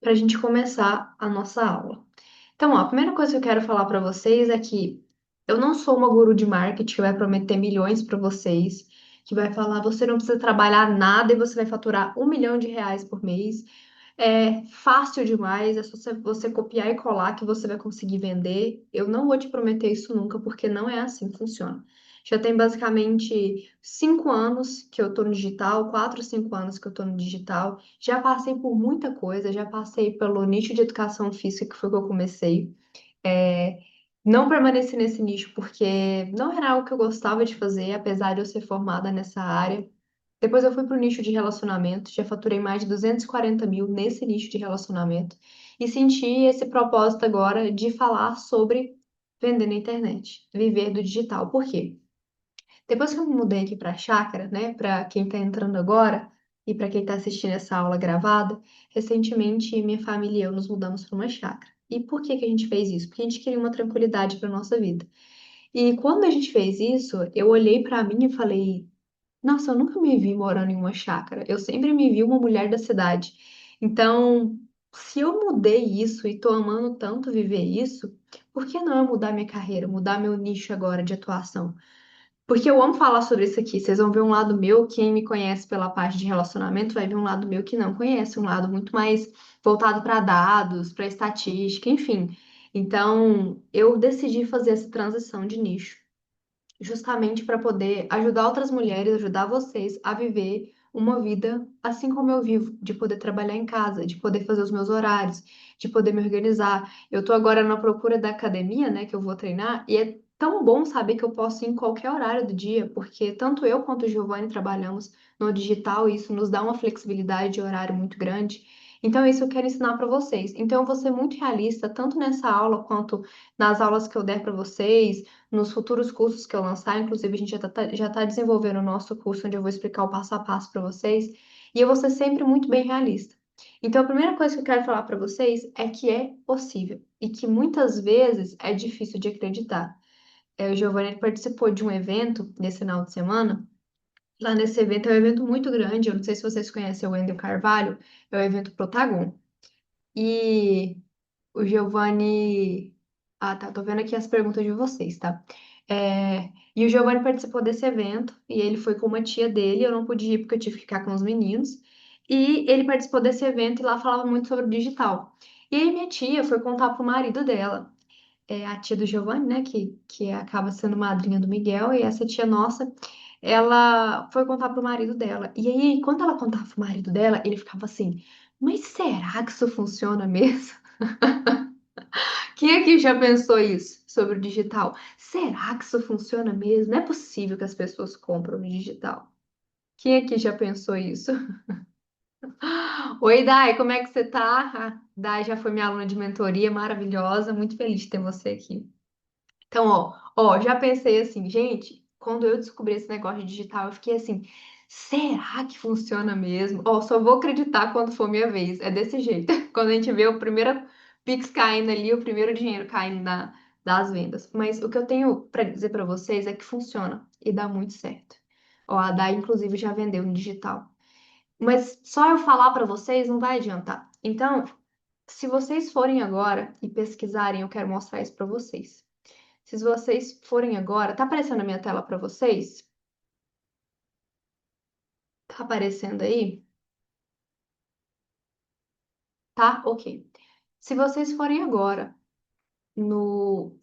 para a gente começar a nossa aula. Então, ó, a primeira coisa que eu quero falar para vocês é que eu não sou uma guru de marketing que vai prometer milhões para vocês, que vai falar, você não precisa trabalhar nada e você vai faturar R$ 1 milhão por mês. É fácil demais, é só você copiar e colar que você vai conseguir vender. Eu não vou te prometer isso nunca, porque não é assim que funciona. Já tem basicamente 5 anos que eu tô no digital, 4, 5 anos que eu tô no digital. Já passei por muita coisa, já passei pelo nicho de educação física, que foi que eu comecei. É, não permaneci nesse nicho porque não era algo que eu gostava de fazer, apesar de eu ser formada nessa área. Depois eu fui para o nicho de relacionamento, já faturei mais de 240 mil nesse nicho de relacionamento e senti esse propósito agora de falar sobre vender na internet, viver do digital. Por quê? Depois que eu me mudei aqui para a chácara, né, para quem está entrando agora e para quem está assistindo essa aula gravada, recentemente minha família e eu nos mudamos para uma chácara. E por que que a gente fez isso? Porque a gente queria uma tranquilidade para nossa vida. E quando a gente fez isso, eu olhei para mim e falei: nossa, eu nunca me vi morando em uma chácara. Eu sempre me vi uma mulher da cidade. Então, se eu mudei isso e tô amando tanto viver isso, por que não eu mudar minha carreira, mudar meu nicho agora de atuação? Porque eu amo falar sobre isso aqui. Vocês vão ver um lado meu, quem me conhece pela parte de relacionamento vai ver um lado meu que não conhece, um lado muito mais voltado para dados, para estatística, enfim. Então, eu decidi fazer essa transição de nicho justamente para poder ajudar outras mulheres, ajudar vocês a viver uma vida assim como eu vivo, de poder trabalhar em casa, de poder fazer os meus horários, de poder me organizar. Eu tô agora na procura da academia, né, que eu vou treinar, e é tão bom saber que eu posso ir em qualquer horário do dia, porque tanto eu quanto o Giovanni trabalhamos no digital e isso nos dá uma flexibilidade de horário muito grande. Então, isso eu quero ensinar para vocês. Então, eu vou ser muito realista, tanto nessa aula quanto nas aulas que eu der para vocês, nos futuros cursos que eu lançar, inclusive a gente já tá desenvolvendo o nosso curso, onde eu vou explicar o passo a passo para vocês, e eu vou ser sempre muito bem realista. Então, a primeira coisa que eu quero falar para vocês é que é possível e que muitas vezes é difícil de acreditar. O Giovanni participou de um evento nesse final de semana. Lá nesse evento é um evento muito grande. Eu não sei se vocês conhecem o Wendel Carvalho, é o evento Protagon. E o Giovanni. Ah, tá. Tô vendo aqui as perguntas de vocês, tá? E o Giovanni participou desse evento e ele foi com uma tia dele. Eu não pude ir porque eu tive que ficar com os meninos. E ele participou desse evento e lá falava muito sobre o digital. E aí minha tia foi contar pro marido dela, a tia do Giovanni, né? Que acaba sendo madrinha do Miguel. E essa tia nossa, ela foi contar pro marido dela. E aí, quando ela contava pro marido dela, ele ficava assim: mas será que isso funciona mesmo? Quem aqui já pensou isso sobre o digital? Será que isso funciona mesmo? Não é possível que as pessoas compram no digital. Quem aqui já pensou isso? Oi, Dai, como é que você tá? A Dai já foi minha aluna de mentoria, maravilhosa, muito feliz de ter você aqui. Então, já pensei assim, gente, quando eu descobri esse negócio de digital, eu fiquei assim, será que funciona mesmo? Só vou acreditar quando for minha vez. É desse jeito. Quando a gente vê o primeiro Pix caindo ali, o primeiro dinheiro caindo das vendas. Mas o que eu tenho para dizer para vocês é que funciona e dá muito certo. A Dai, inclusive, já vendeu no digital. Mas só eu falar para vocês não vai adiantar. Então, se vocês forem agora e pesquisarem, eu quero mostrar isso para vocês. Se vocês forem agora, tá aparecendo na minha tela para vocês? Tá aparecendo aí? Tá? Ok. Se vocês forem agora no,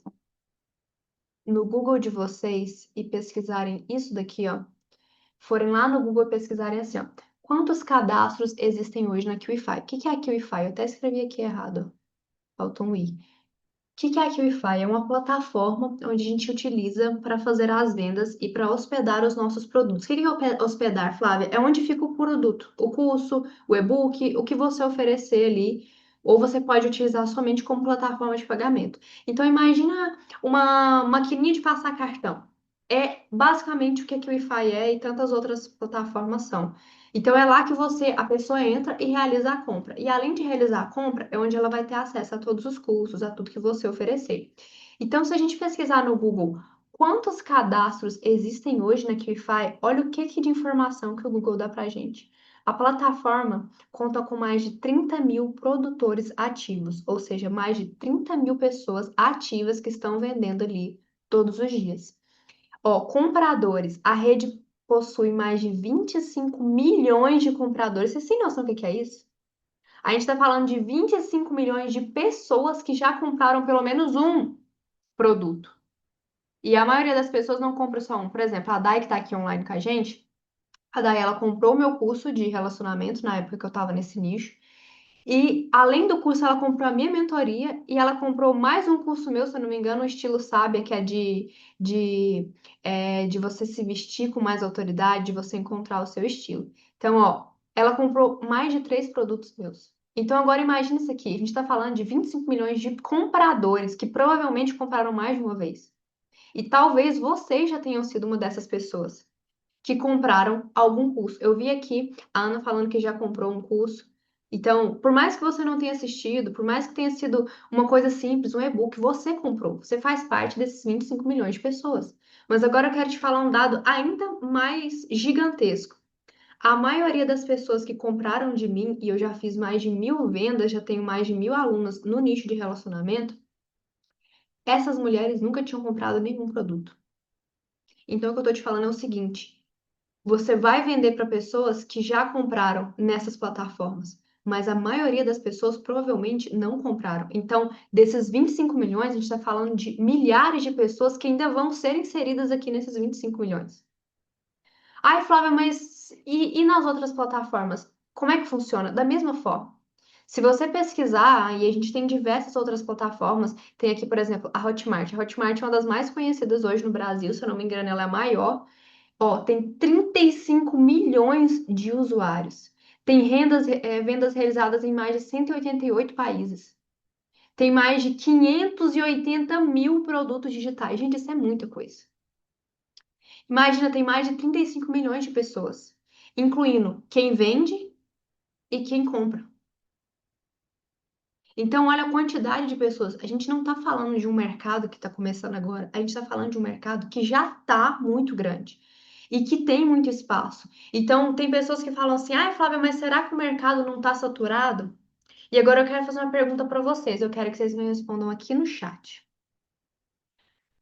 no Google de vocês e pesquisarem isso daqui, ó, forem lá no Google e pesquisarem assim, ó, quantos cadastros existem hoje na QIFI? O que que é a QIFI? Eu até escrevi aqui errado, ó. Falta um I. O que é a QIFI? É uma plataforma onde a gente utiliza para fazer as vendas e para hospedar os nossos produtos. O que é hospedar, Flávia? É onde fica o produto, o curso, o e-book, o que você oferecer ali, ou você pode utilizar somente como plataforma de pagamento. Então, imagina uma maquininha de passar cartão. É basicamente o que a QIFI é e tantas outras plataformas são. Então, é lá que a pessoa entra e realiza a compra. E além de realizar a compra, é onde ela vai ter acesso a todos os cursos, a tudo que você oferecer. Então, se a gente pesquisar no Google quantos cadastros existem hoje na QIFI, olha o que de informação que o Google dá pra gente. A plataforma conta com mais de 30 mil produtores ativos, ou seja, mais de 30 mil pessoas ativas que estão vendendo ali todos os dias. Ó, compradores, a rede possui mais de 25 milhões de compradores. Vocês têm noção do que é isso? A gente está falando de 25 milhões de pessoas que já compraram pelo menos um produto. E a maioria das pessoas não compra só um. Por exemplo, a Dai, que está aqui online com a gente, a Dai, ela comprou o meu curso de relacionamento na época que eu estava nesse nicho. E além do curso, ela comprou a minha mentoria e ela comprou mais um curso meu, se eu não me engano, o estilo Sábia, que é de você se vestir com mais autoridade, de você encontrar o seu estilo. Então, ó, ela comprou mais de 3 produtos meus. Então, agora imagine isso aqui: a gente está falando de 25 milhões de compradores que provavelmente compraram mais de uma vez. E talvez vocês já tenham sido uma dessas pessoas que compraram algum curso. Eu vi aqui a Ana falando que já comprou um curso. Então, por mais que você não tenha assistido, por mais que tenha sido uma coisa simples, um e-book, você comprou. Você faz parte desses 25 milhões de pessoas. Mas agora eu quero te falar um dado ainda mais gigantesco. A maioria das pessoas que compraram de mim, e eu já fiz mais de 1.000 vendas, já tenho mais de 1.000 alunos no nicho de relacionamento, essas mulheres nunca tinham comprado nenhum produto. Então, o que eu tô te falando é o seguinte: você vai vender para pessoas que já compraram nessas plataformas, mas a maioria das pessoas provavelmente não compraram. Então, desses 25 milhões, a gente está falando de milhares de pessoas que ainda vão ser inseridas aqui nesses 25 milhões. Ai, Flávia, mas e nas outras plataformas? Como é que funciona? Da mesma forma. Se você pesquisar, e a gente tem diversas outras plataformas, tem aqui, por exemplo, a Hotmart. A Hotmart é uma das mais conhecidas hoje no Brasil, se eu não me engano, ela é a maior. Ó, tem 35 milhões de usuários. Tem vendas realizadas em mais de 188 países. Tem mais de 580 mil produtos digitais. Gente, isso é muita coisa. Imagina, tem mais de 35 milhões de pessoas, incluindo quem vende e quem compra. Então, olha a quantidade de pessoas. A gente não está falando de um mercado que está começando agora, a gente está falando de um mercado que já está muito grande e que tem muito espaço. Então, tem pessoas que falam assim: ai, Flávia, mas será que o mercado não está saturado? E agora eu quero fazer uma pergunta para vocês. Eu quero que vocês me respondam aqui no chat.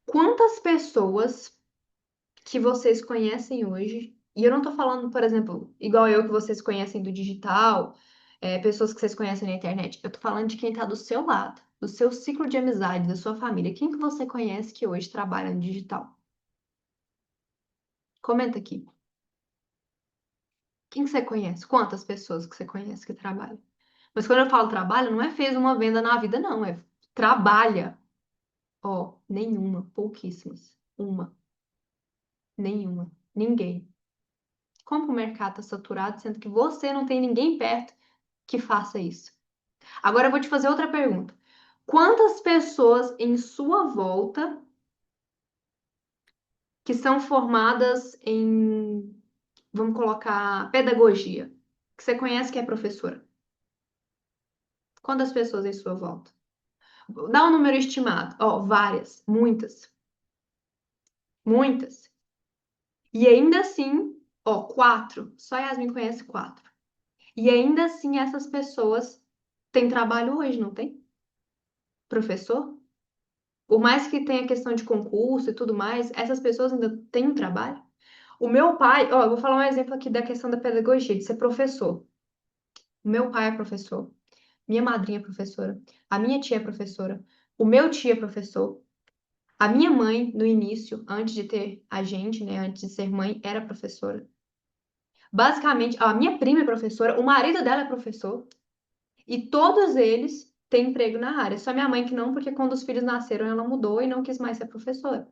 Quantas pessoas que vocês conhecem hoje, e eu não tô falando, por exemplo, igual eu que vocês conhecem do digital, pessoas que vocês conhecem na internet, eu tô falando de quem tá do seu lado, do seu ciclo de amizade, da sua família. Quem que você conhece que hoje trabalha no digital? Comenta aqui. Quem que você conhece? Quantas pessoas que você conhece que trabalham? Mas quando eu falo trabalho, não é fez uma venda na vida, não, é trabalha. Ó, nenhuma, pouquíssimas. Uma, nenhuma, ninguém. Como o mercado está saturado, sendo que você não tem ninguém perto que faça isso? Agora eu vou te fazer outra pergunta. Quantas pessoas em sua volta que são formadas em, vamos colocar, pedagogia, que você conhece que é professora? Quantas pessoas em sua volta? Dá um número estimado. Ó, várias, muitas, muitas. E ainda assim, ó, quatro. Só Yasmin conhece quatro. E ainda assim, essas pessoas têm trabalho hoje, não tem? Professor? Por mais que tenha questão de concurso e tudo mais, essas pessoas ainda têm um trabalho. O meu pai, ó, eu vou falar um exemplo aqui da questão da pedagogia, de ser professor. O meu pai é professor, minha madrinha é professora, a minha tia é professora, o meu tio é professor, a minha mãe, no início, antes de ter a gente, né, antes de ser mãe, era professora. Basicamente, ó, a minha prima é professora, o marido dela é professor, e todos eles têm emprego na área. Só minha mãe que não, porque quando os filhos nasceram, ela mudou e não quis mais ser professora.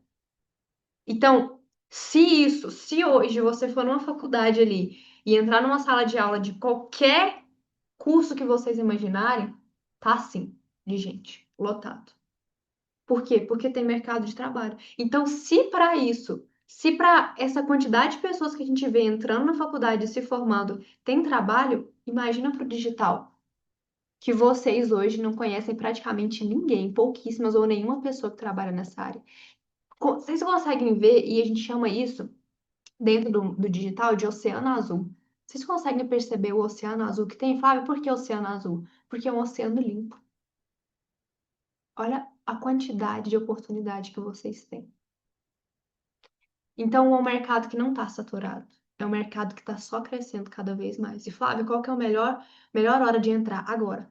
Então, se hoje você for numa faculdade ali e entrar numa sala de aula de qualquer curso que vocês imaginarem, tá assim, de gente, lotado. Por quê? Porque tem mercado de trabalho. Então, se para isso, se para essa quantidade de pessoas que a gente vê entrando na faculdade e se formando tem trabalho, imagina para o digital, que vocês hoje não conhecem praticamente ninguém, pouquíssimas ou nenhuma pessoa que trabalha nessa área. Vocês conseguem ver, e a gente chama isso dentro do digital de oceano azul. Vocês conseguem perceber o oceano azul que tem, Flávio? Por que oceano azul? Porque é um oceano limpo. Olha a quantidade de oportunidade que vocês têm. Então, é um mercado que não está saturado. É um mercado que está só crescendo cada vez mais. E, Flávio, qual que é a melhor hora de entrar? Agora.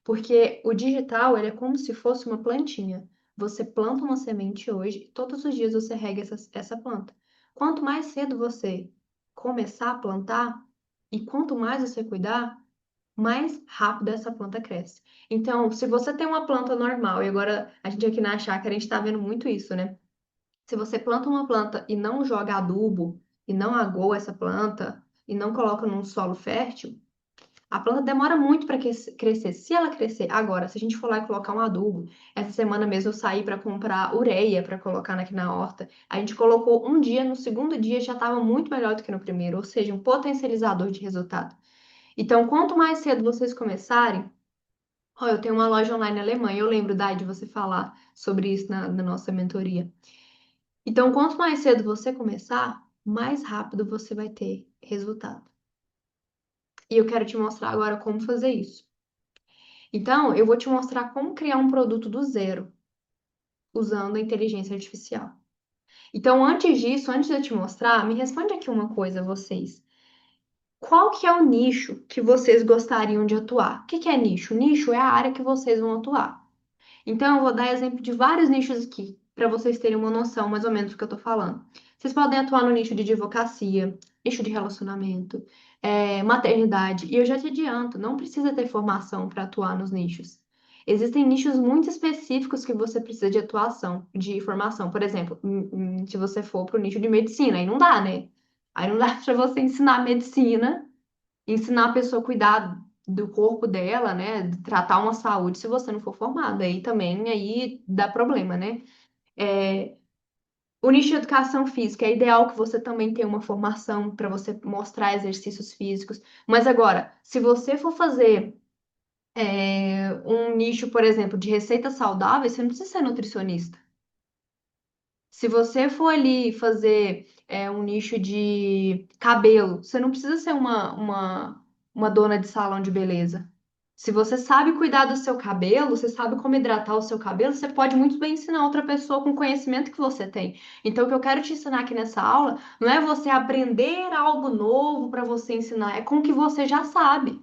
Porque o digital, ele é como se fosse uma plantinha. Você planta uma semente hoje e todos os dias você rega essa planta. Quanto mais cedo você começar a plantar e quanto mais você cuidar, mais rápido essa planta cresce. Então, se você tem uma planta normal, e agora a gente aqui na chácara, a gente está vendo muito isso, né? Se você planta uma planta e não joga adubo, e não agoa essa planta, e não coloca num solo fértil, a planta demora muito para crescer. Se ela crescer agora, se a gente for lá e colocar um adubo, essa semana mesmo eu saí para comprar ureia para colocar aqui na horta. A gente colocou um dia, no segundo dia já estava muito melhor do que no primeiro, ou seja, um potencializador de resultado. Então, quanto mais cedo vocês começarem, ó, eu tenho uma loja online alemã, eu lembro, Dai, de você falar sobre isso na nossa mentoria. Então, quanto mais cedo você começar, mais rápido você vai ter resultado. E eu quero te mostrar agora como fazer isso. Então, eu vou te mostrar como criar um produto do zero, usando a inteligência artificial. Então, antes disso, antes de eu te mostrar, me responde aqui uma coisa, vocês. Qual que é o nicho que vocês gostariam de atuar? O que que é nicho? Nicho é a área que vocês vão atuar. Então, eu vou dar exemplo de vários nichos aqui, para vocês terem uma noção mais ou menos do que eu tô falando. Vocês podem atuar no nicho de advocacia, nicho de relacionamento, maternidade. E eu já te adianto, não precisa ter formação para atuar nos nichos. Existem nichos muito específicos que você precisa de atuação, de formação. Por exemplo, se você for para o nicho de medicina, aí não dá, né? Aí não dá para você ensinar medicina, ensinar a pessoa a cuidar do corpo dela, né? Tratar uma saúde se você não for formado. Aí também aí dá problema, né? É, o nicho de educação física é ideal que você também tenha uma formação para você mostrar exercícios físicos. Mas agora, se você for fazer um nicho, por exemplo, de receitas saudáveis, você não precisa ser nutricionista. Se você for ali fazer um nicho de cabelo, você não precisa ser uma dona de salão de beleza. Se você sabe cuidar do seu cabelo, você sabe como hidratar o seu cabelo, você pode muito bem ensinar outra pessoa com o conhecimento que você tem. Então, o que eu quero te ensinar aqui nessa aula não é você aprender algo novo para você ensinar, é com o que você já sabe.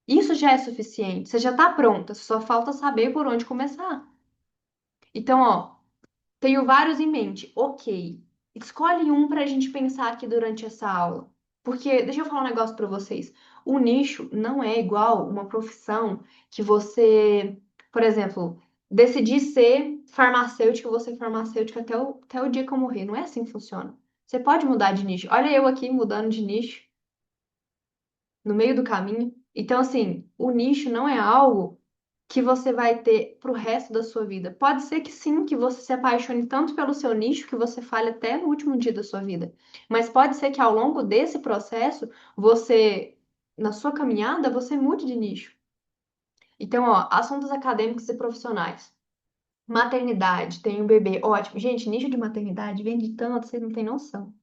Isso já é suficiente, você já está pronta, só falta saber por onde começar. Então, ó. Tenho vários em mente. Ok. Escolhe um para a gente pensar aqui durante essa aula. Porque, deixa eu falar um negócio para vocês. O nicho não é igual uma profissão que você, por exemplo, decidir ser farmacêutico, você ser farmacêutico até o dia que eu morrer. Não é assim que funciona. Você pode mudar de nicho. Olha eu aqui mudando de nicho no meio do caminho. Então, assim, o nicho não é algo que você vai ter pro resto da sua vida. Pode ser que sim, que você se apaixone tanto pelo seu nicho que você fale até no último dia da sua vida. Mas pode ser que ao longo desse processo, você, na sua caminhada, você mude de nicho. Então, ó, assuntos acadêmicos e profissionais. Maternidade, tem um bebê, ótimo. Gente, nicho de maternidade vende tanto, vocês não têm noção.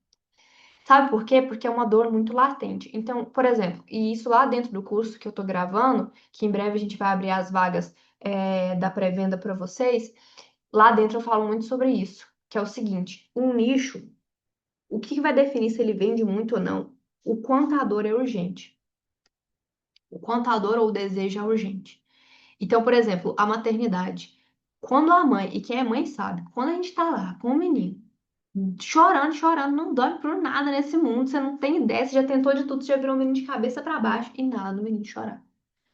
Sabe por quê? Porque é uma dor muito latente. Então, por exemplo, e isso lá dentro do curso que eu tô gravando, que em breve a gente vai abrir as vagas da pré-venda para vocês, lá dentro eu falo muito sobre isso, que é o seguinte: um nicho, o que vai definir se ele vende muito ou não? O quanto a dor é urgente. O quanto a dor ou o desejo é urgente. Então, por exemplo, a maternidade. Quando a mãe, e quem é mãe sabe, quando a gente tá lá com o menino, chorando, chorando, não dorme por nada nesse mundo. Você não tem ideia, você já tentou de tudo, você já virou um menino de cabeça para baixo e nada do menino chorar.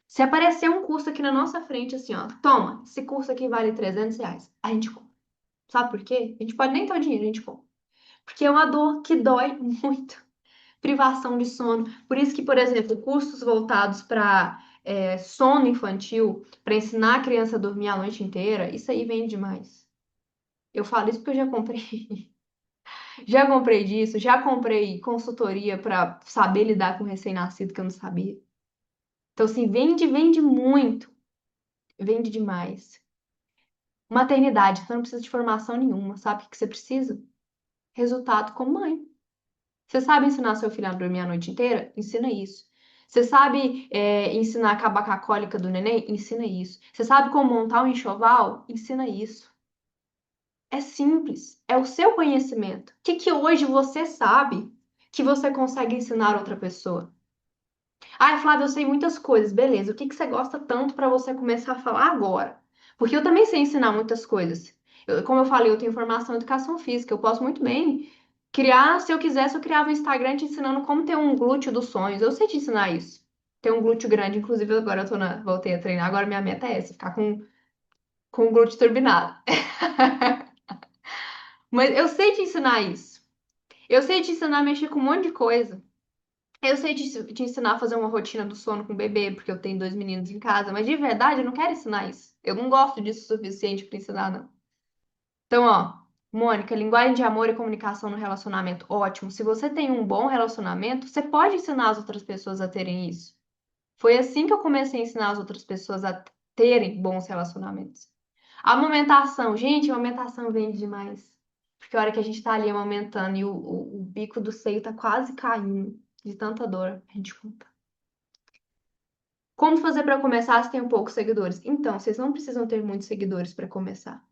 Se aparecer um curso aqui na nossa frente, assim, ó, toma, esse curso aqui vale R$ 300, a gente compra. Sabe por quê? A gente pode nem ter o dinheiro, a gente compra. Porque é uma dor que dói muito. Privação de sono. Por isso que, por exemplo, cursos voltados para sono infantil, para ensinar a criança a dormir a noite inteira, isso aí vende demais. Eu falo isso porque eu já comprei. Já comprei disso, já comprei consultoria para saber lidar com recém-nascido que eu não sabia. Então, assim, vende, vende muito, vende demais. Maternidade, você não precisa de formação nenhuma, sabe o que você precisa? Resultado como mãe. Você sabe ensinar seu filho a dormir a noite inteira? Ensina isso. Você sabe, ensinar a acabar com a cólica do neném? Ensina isso. Você sabe como montar um enxoval? Ensina isso. É simples. É o seu conhecimento. O que que hoje você sabe que você consegue ensinar outra pessoa? Ah, Flávia, eu sei muitas coisas. Beleza. O que que você gosta tanto para você começar a falar agora? Porque eu também sei ensinar muitas coisas. Como eu falei, eu tenho formação em educação física. Eu posso muito bem criar, se eu quisesse, eu criava um Instagram te ensinando como ter um glúteo dos sonhos. Eu sei te ensinar isso. Ter um glúteo grande, inclusive agora voltei a treinar. Agora minha meta é essa, ficar com o glúteo turbinado. Mas eu sei te ensinar isso. Eu sei te ensinar a mexer com um monte de coisa. Eu sei te ensinar a fazer uma rotina do sono com o bebê, porque eu tenho dois meninos em casa, mas de verdade eu não quero ensinar isso. Eu não gosto disso o suficiente para ensinar, não. Então, ó, Mônica, linguagem de amor e comunicação no relacionamento, ótimo. Se você tem um bom relacionamento, você pode ensinar as outras pessoas a terem isso. Foi assim que eu comecei a ensinar as outras pessoas a terem bons relacionamentos. A amamentação, gente, a amamentação vende demais. Porque a hora que a gente tá ali amamentando e o bico do seio tá quase caindo de tanta dor, a gente conta. Como fazer para começar se tem poucos seguidores? Então, vocês não precisam ter muitos seguidores para começar.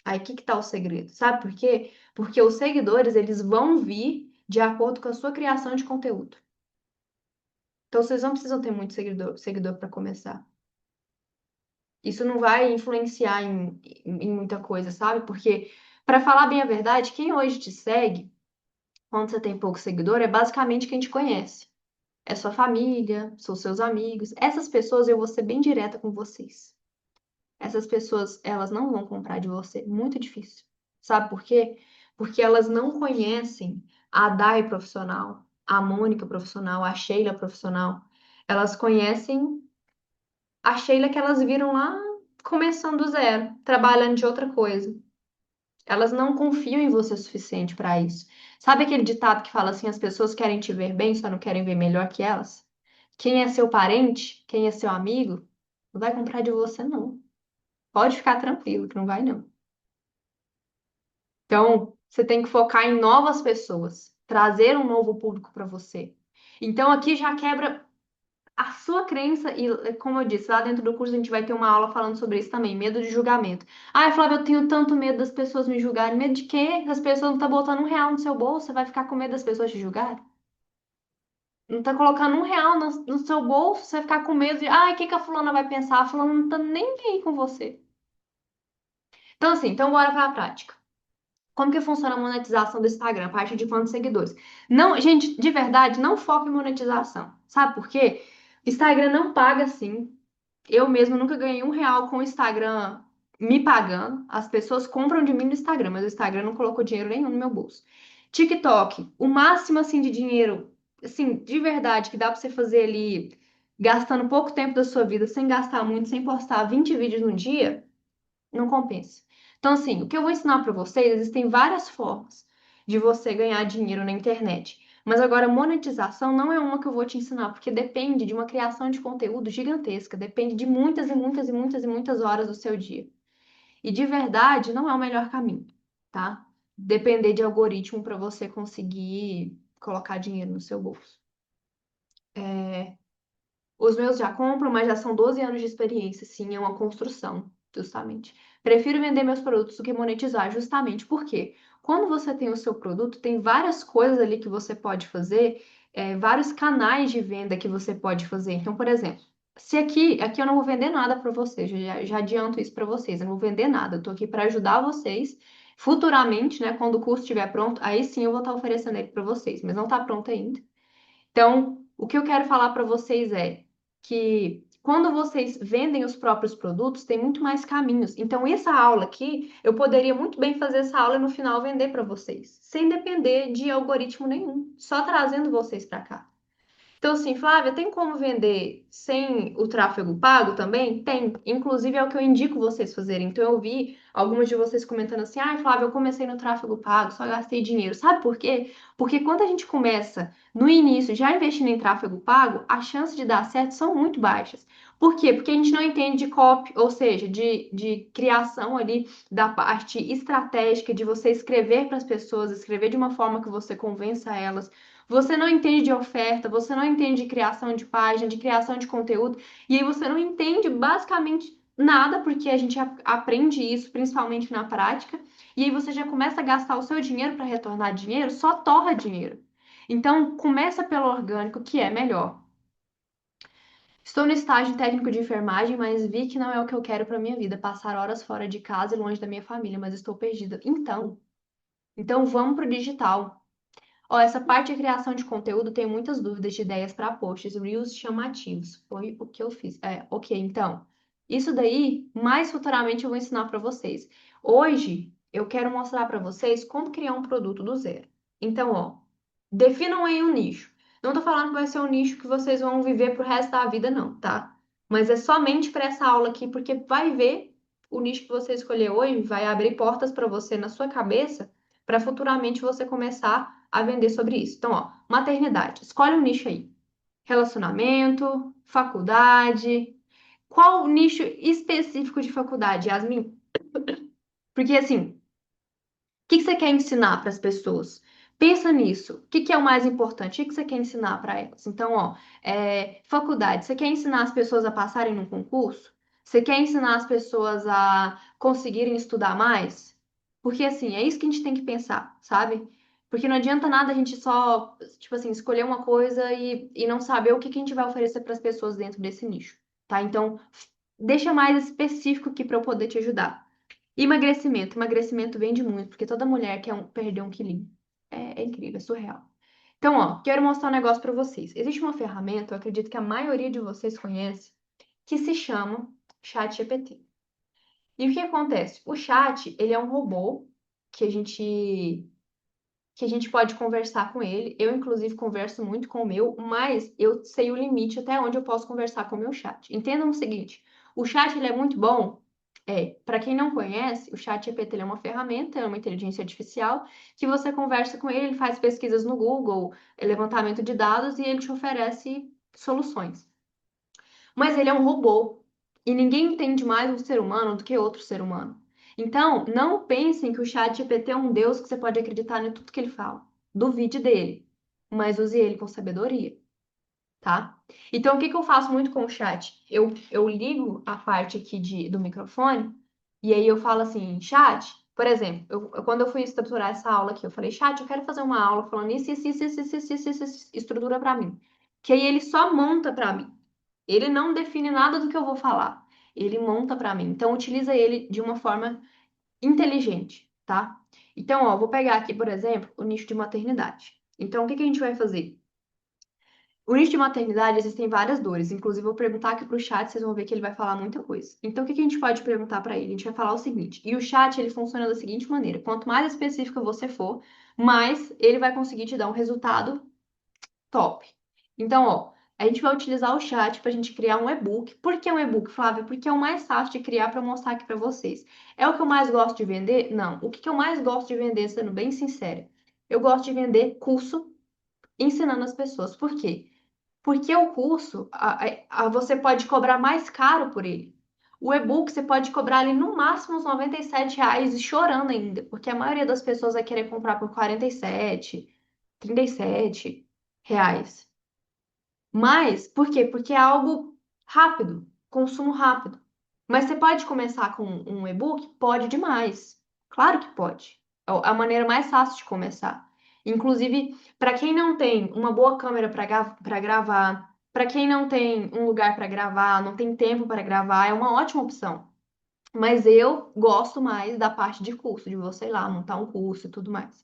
Aí, o que que tá o segredo? Sabe por quê? Porque os seguidores, eles vão vir de acordo com a sua criação de conteúdo. Então, vocês não precisam ter muito seguidor para começar. Isso não vai influenciar em muita coisa, sabe? Porque, para falar bem a verdade, quem hoje te segue, quando você tem pouco seguidor, é basicamente quem te conhece. É sua família, são seus amigos. Essas pessoas, eu vou ser bem direta com vocês. Essas pessoas, elas não vão comprar de você. Muito difícil. Sabe por quê? Porque elas não conhecem a Dai profissional, a Mônica profissional, a Sheila profissional. Elas conhecem a Sheila que elas viram lá começando do zero, trabalhando de outra coisa. Elas não confiam em você o suficiente para isso. Sabe aquele ditado que fala assim: as pessoas querem te ver bem, só não querem ver melhor que elas? Quem é seu parente, quem é seu amigo, não vai comprar de você, não. Pode ficar tranquilo que não vai, não. Então, você tem que focar em novas pessoas, trazer um novo público para você. Então, aqui já quebra a sua crença, e como eu disse, lá dentro do curso a gente vai ter uma aula falando sobre isso também, medo de julgamento. Ai, Flávia, eu tenho tanto medo das pessoas me julgarem. Medo de quê? As pessoas não estão botando um real no seu bolso, você vai ficar com medo das pessoas te julgarem? Não tá colocando um real no seu bolso, você vai ficar com medo de, ai, o que que a fulana vai pensar? A fulana não tá nem aí com você. Então, assim, então bora para a prática. Como que funciona a monetização do Instagram? A partir de quantos seguidores? Não, gente, de verdade, não foca em monetização. Sabe por quê? Instagram não paga assim. Eu mesmo nunca ganhei um real com o Instagram me pagando. As pessoas compram de mim no Instagram, mas o Instagram não colocou dinheiro nenhum no meu bolso. TikTok, o máximo assim de dinheiro, assim, de verdade, que dá pra você fazer ali gastando pouco tempo da sua vida, sem gastar muito, sem postar 20 vídeos no dia, não compensa. Então, assim, o que eu vou ensinar para vocês, existem várias formas de você ganhar dinheiro na internet. Mas agora, monetização não é uma que eu vou te ensinar, porque depende de uma criação de conteúdo gigantesca, depende de muitas e muitas e muitas e muitas horas do seu dia. E de verdade, não é o melhor caminho, tá? Depender de algoritmo para você conseguir colocar dinheiro no seu bolso. É, os meus já compram, mas já são 12 anos de experiência, sim, é uma construção, justamente. Prefiro vender meus produtos do que monetizar, justamente porque quando você tem o seu produto, tem várias coisas ali que você pode fazer, vários canais de venda que você pode fazer. Então, por exemplo, se aqui eu não vou vender nada para vocês, já adianto isso para vocês, eu não vou vender nada, eu tô aqui para ajudar vocês. Futuramente, né, quando o curso estiver pronto, aí sim eu vou estar oferecendo ele para vocês, mas não está pronto ainda. Então, o que eu quero falar para vocês é que quando vocês vendem os próprios produtos, tem muito mais caminhos. Então, essa aula aqui, eu poderia muito bem fazer essa aula e no final vender para vocês, sem depender de algoritmo nenhum, só trazendo vocês para cá. Então, assim, Flávia, tem como vender sem o tráfego pago também? Tem. Inclusive, é o que eu indico vocês fazerem. Então, eu vi algumas de vocês comentando assim: ai, Flávia, eu comecei no tráfego pago, só gastei dinheiro. Sabe por quê? Porque quando a gente começa no início já investindo em tráfego pago, as chances de dar certo são muito baixas. Por quê? Porque a gente não entende de copy, ou seja, de criação ali da parte estratégica de você escrever para as pessoas, escrever de uma forma que você convença elas. Você não entende de oferta, você não entende de criação de página, de criação de conteúdo, e aí você não entende basicamente nada, porque a gente aprende isso principalmente na prática, e aí você já começa a gastar o seu dinheiro para retornar dinheiro, só torra dinheiro. Então, começa pelo orgânico, que é melhor. Estou no estágio técnico de enfermagem, mas vi que não é o que eu quero para minha vida, passar horas fora de casa e longe da minha família, mas estou perdida. Então vamos pro digital. Ó, essa parte de criação de conteúdo tem muitas dúvidas de ideias para posts, reels chamativos. Foi o que eu fiz. Ok, então. Isso daí, mais futuramente eu vou ensinar para vocês. Hoje, eu quero mostrar para vocês como criar um produto do zero. Então, ó, definam aí um nicho. Não tô falando que vai ser um nicho que vocês vão viver pro resto da vida, não, tá? Mas é somente para essa aula aqui, porque vai ver o nicho que você escolher hoje, vai abrir portas para você na sua cabeça, para futuramente você começar a vender sobre isso. Então, ó, maternidade. Escolhe um nicho aí. Relacionamento, faculdade. Qual o nicho específico de faculdade, Yasmin? Porque assim, que você quer ensinar para as pessoas? Pensa nisso. O que é o mais importante? O que você quer ensinar para elas? Então, ó, faculdade, você quer ensinar as pessoas a passarem num concurso? Você quer ensinar as pessoas a conseguirem estudar mais? Porque, assim, é isso que a gente tem que pensar, sabe? Porque não adianta nada a gente só, tipo assim, escolher uma coisa e não saber o que a gente vai oferecer para as pessoas dentro desse nicho, tá? Então, deixa mais específico aqui para eu poder te ajudar. Emagrecimento. Emagrecimento vende muito, porque toda mulher quer perder um quilinho. É incrível, é surreal. Então, ó, quero mostrar um negócio para vocês. Existe uma ferramenta, eu acredito que a maioria de vocês conhece, que se chama ChatGPT. E o que acontece? O chat, ele é um robô que a gente pode conversar com ele. Eu, inclusive, converso muito com o meu, mas eu sei o limite até onde eu posso conversar com o meu chat. Entendam o seguinte: o chat ele é muito bom. Para quem não conhece, o chat GPT ele é uma ferramenta, é uma inteligência artificial que você conversa com ele, ele faz pesquisas no Google, levantamento de dados e ele te oferece soluções. Mas ele é um robô e ninguém entende mais um ser humano do que outro ser humano. Então, não pensem que o chat GPT é um Deus que você pode acreditar em tudo que ele fala. Duvide dele, mas use ele com sabedoria, tá? Então, o que que eu faço muito com o chat? Eu ligo a parte aqui do microfone e aí eu falo assim, chat, por exemplo, quando eu fui estruturar essa aula aqui, eu falei, chat, eu quero fazer uma aula falando isso, estrutura para mim. Que aí ele só monta para mim. Ele não define nada do que eu vou falar. Ele monta para mim. Então, utiliza ele de uma forma inteligente, tá? Então, ó, vou pegar aqui, por exemplo, o nicho de maternidade. Então, o que que a gente vai fazer? O nicho de maternidade existem várias dores. Inclusive, eu vou perguntar aqui pro chat, vocês vão ver que ele vai falar muita coisa. Então, o que que a gente pode perguntar para ele? A gente vai falar o seguinte. E o chat, ele funciona da seguinte maneira: quanto mais específico você for, mais ele vai conseguir te dar um resultado top. Então, ó, a gente vai utilizar o chat para a gente criar um e-book. Por que um e-book, Flávia? Porque é o mais fácil de criar para mostrar aqui para vocês. É o que eu mais gosto de vender? Não. O que que eu mais gosto de vender, sendo bem sincera? Eu gosto de vender curso ensinando as pessoas. Por quê? Porque o curso, você pode cobrar mais caro por ele. O e-book você pode cobrar ali no máximo uns R$ 97 e chorando ainda, porque a maioria das pessoas vai querer comprar por 47, R$ 37. Mas, por quê? Porque é algo rápido, consumo rápido. Mas você pode começar com um e-book? Pode demais. Claro que pode. É a maneira mais fácil de começar. Inclusive, para quem não tem uma boa câmera para gravar, para quem não tem um lugar para gravar, não tem tempo para gravar, é uma ótima opção. Mas eu gosto mais da parte de curso, de você ir lá montar um curso e tudo mais.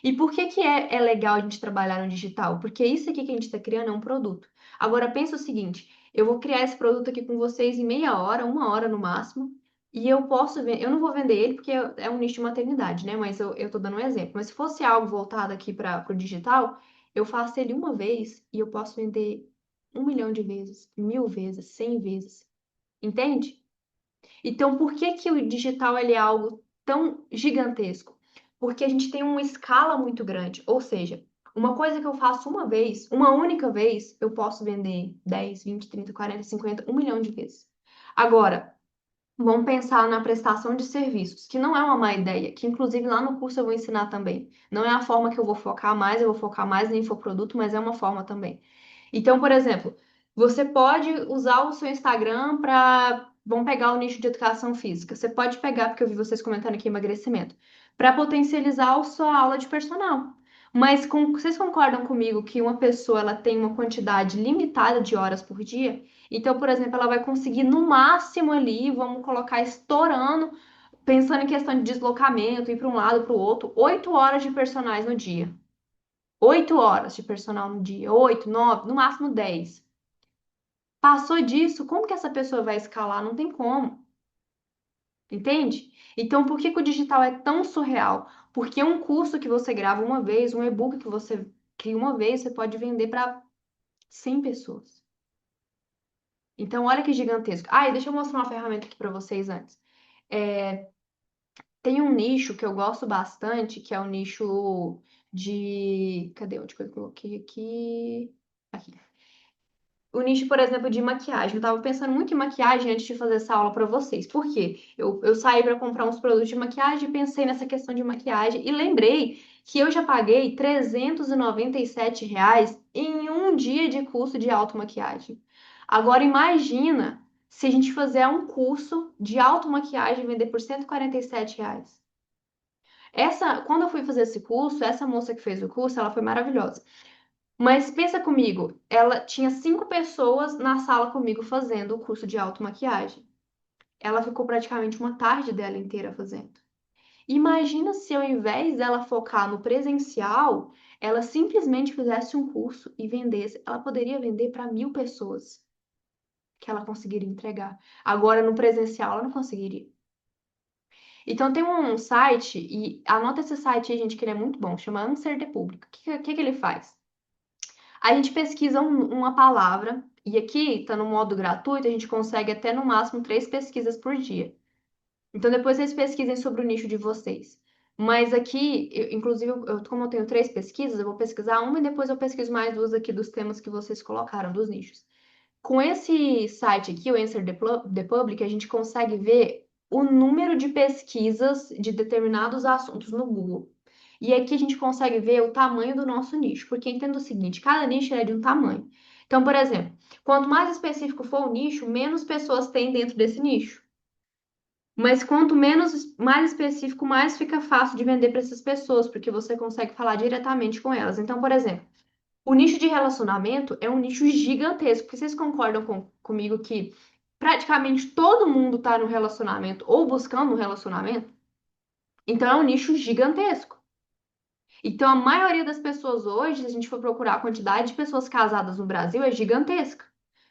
E por que que é legal a gente trabalhar no digital? Porque isso aqui que a gente está criando é um produto. Agora pensa o seguinte, eu vou criar esse produto aqui com vocês em meia hora, uma hora no máximo, e eu posso ver, eu não vou vender ele porque é um nicho de maternidade, né? Mas eu tô dando um exemplo. Mas se fosse algo voltado aqui para o digital, Eu faço ele uma vez e eu posso vender 1 milhão de vezes, 1000 vezes, 100 vezes. Entende? Então, por que que o digital ele é algo tão gigantesco? Porque a gente tem uma escala muito grande. Ou seja, uma coisa que eu faço uma vez, uma única vez, eu posso vender 10, 20, 30, 40, 50, 1 milhão de vezes. Agora, vamos pensar na prestação de serviços, que não é uma má ideia, que inclusive lá no curso eu vou ensinar também. Não é a forma que eu vou focar mais em infoproduto, mas é uma forma também. Então, por exemplo, você pode usar o seu Instagram para, vamos pegar o nicho de educação física. Você pode pegar, porque eu vi vocês comentando aqui emagrecimento, para potencializar a sua aula de personal. Mas vocês concordam comigo que uma pessoa ela tem uma quantidade limitada de horas por dia? Então, por exemplo, ela vai conseguir no máximo ali, vamos colocar estourando, pensando em questão de deslocamento, ir para um lado, para o outro, 8 horas de personagens no dia. 8 horas de personal no dia, 8, 9, no máximo 10. Passou disso, como que essa pessoa vai escalar? Não tem como, entende? Então, por que que o digital é tão surreal? Porque um curso que você grava uma vez, um e-book que você cria uma vez, você pode vender para 100 pessoas. Então, olha que gigantesco. Ah, e deixa eu mostrar uma ferramenta aqui para vocês antes. É, tem um nicho que eu gosto bastante, que é o nicho de. Cadê? Onde que eu coloquei aqui? Aqui. O nicho, por exemplo, de maquiagem. Eu tava pensando muito em maquiagem antes de fazer essa aula para vocês. Por quê? Eu saí para comprar uns produtos de maquiagem, pensei nessa questão de maquiagem e lembrei que eu já paguei R$ 397 em um dia de curso de automaquiagem. Agora imagina se a gente fizer um curso de automaquiagem e vender por R$ 147. Quando eu fui fazer esse curso, essa moça que fez o curso, ela foi maravilhosa. Mas pensa comigo, ela tinha 5 pessoas na sala comigo fazendo o curso de automaquiagem. Ela ficou praticamente uma tarde dela inteira fazendo. Imagina se ao invés dela focar no presencial, ela simplesmente fizesse um curso e vendesse. Ela poderia vender para 1.000 pessoas que ela conseguiria entregar. Agora, no presencial, ela não conseguiria. Então, tem um site, e anota esse site aí, gente, que ele é muito bom, chama Answer the Public. O que que ele faz? A gente pesquisa uma palavra, e aqui tá no modo gratuito, a gente consegue até no máximo 3 pesquisas por dia. Então depois vocês pesquisem sobre o nicho de vocês. Mas aqui, inclusive, como eu tenho 3 pesquisas, eu vou pesquisar uma e depois eu pesquiso mais duas aqui dos temas que vocês colocaram, dos nichos. Com esse site aqui, o Answer the Public, a gente consegue ver o número de pesquisas de determinados assuntos no Google. E aqui a gente consegue ver o tamanho do nosso nicho, porque entenda o seguinte, cada nicho é de um tamanho. Então, por exemplo, quanto mais específico for o nicho, menos pessoas tem dentro desse nicho. Mas quanto menos, mais específico, mais fica fácil de vender para essas pessoas, porque você consegue falar diretamente com elas. Então, por exemplo, o nicho de relacionamento é um nicho gigantesco, porque vocês concordam comigo que praticamente todo mundo está no relacionamento ou buscando um relacionamento? Então é um nicho gigantesco. Então a maioria das pessoas hoje, se a gente for procurar a quantidade de pessoas casadas no Brasil, é gigantesca.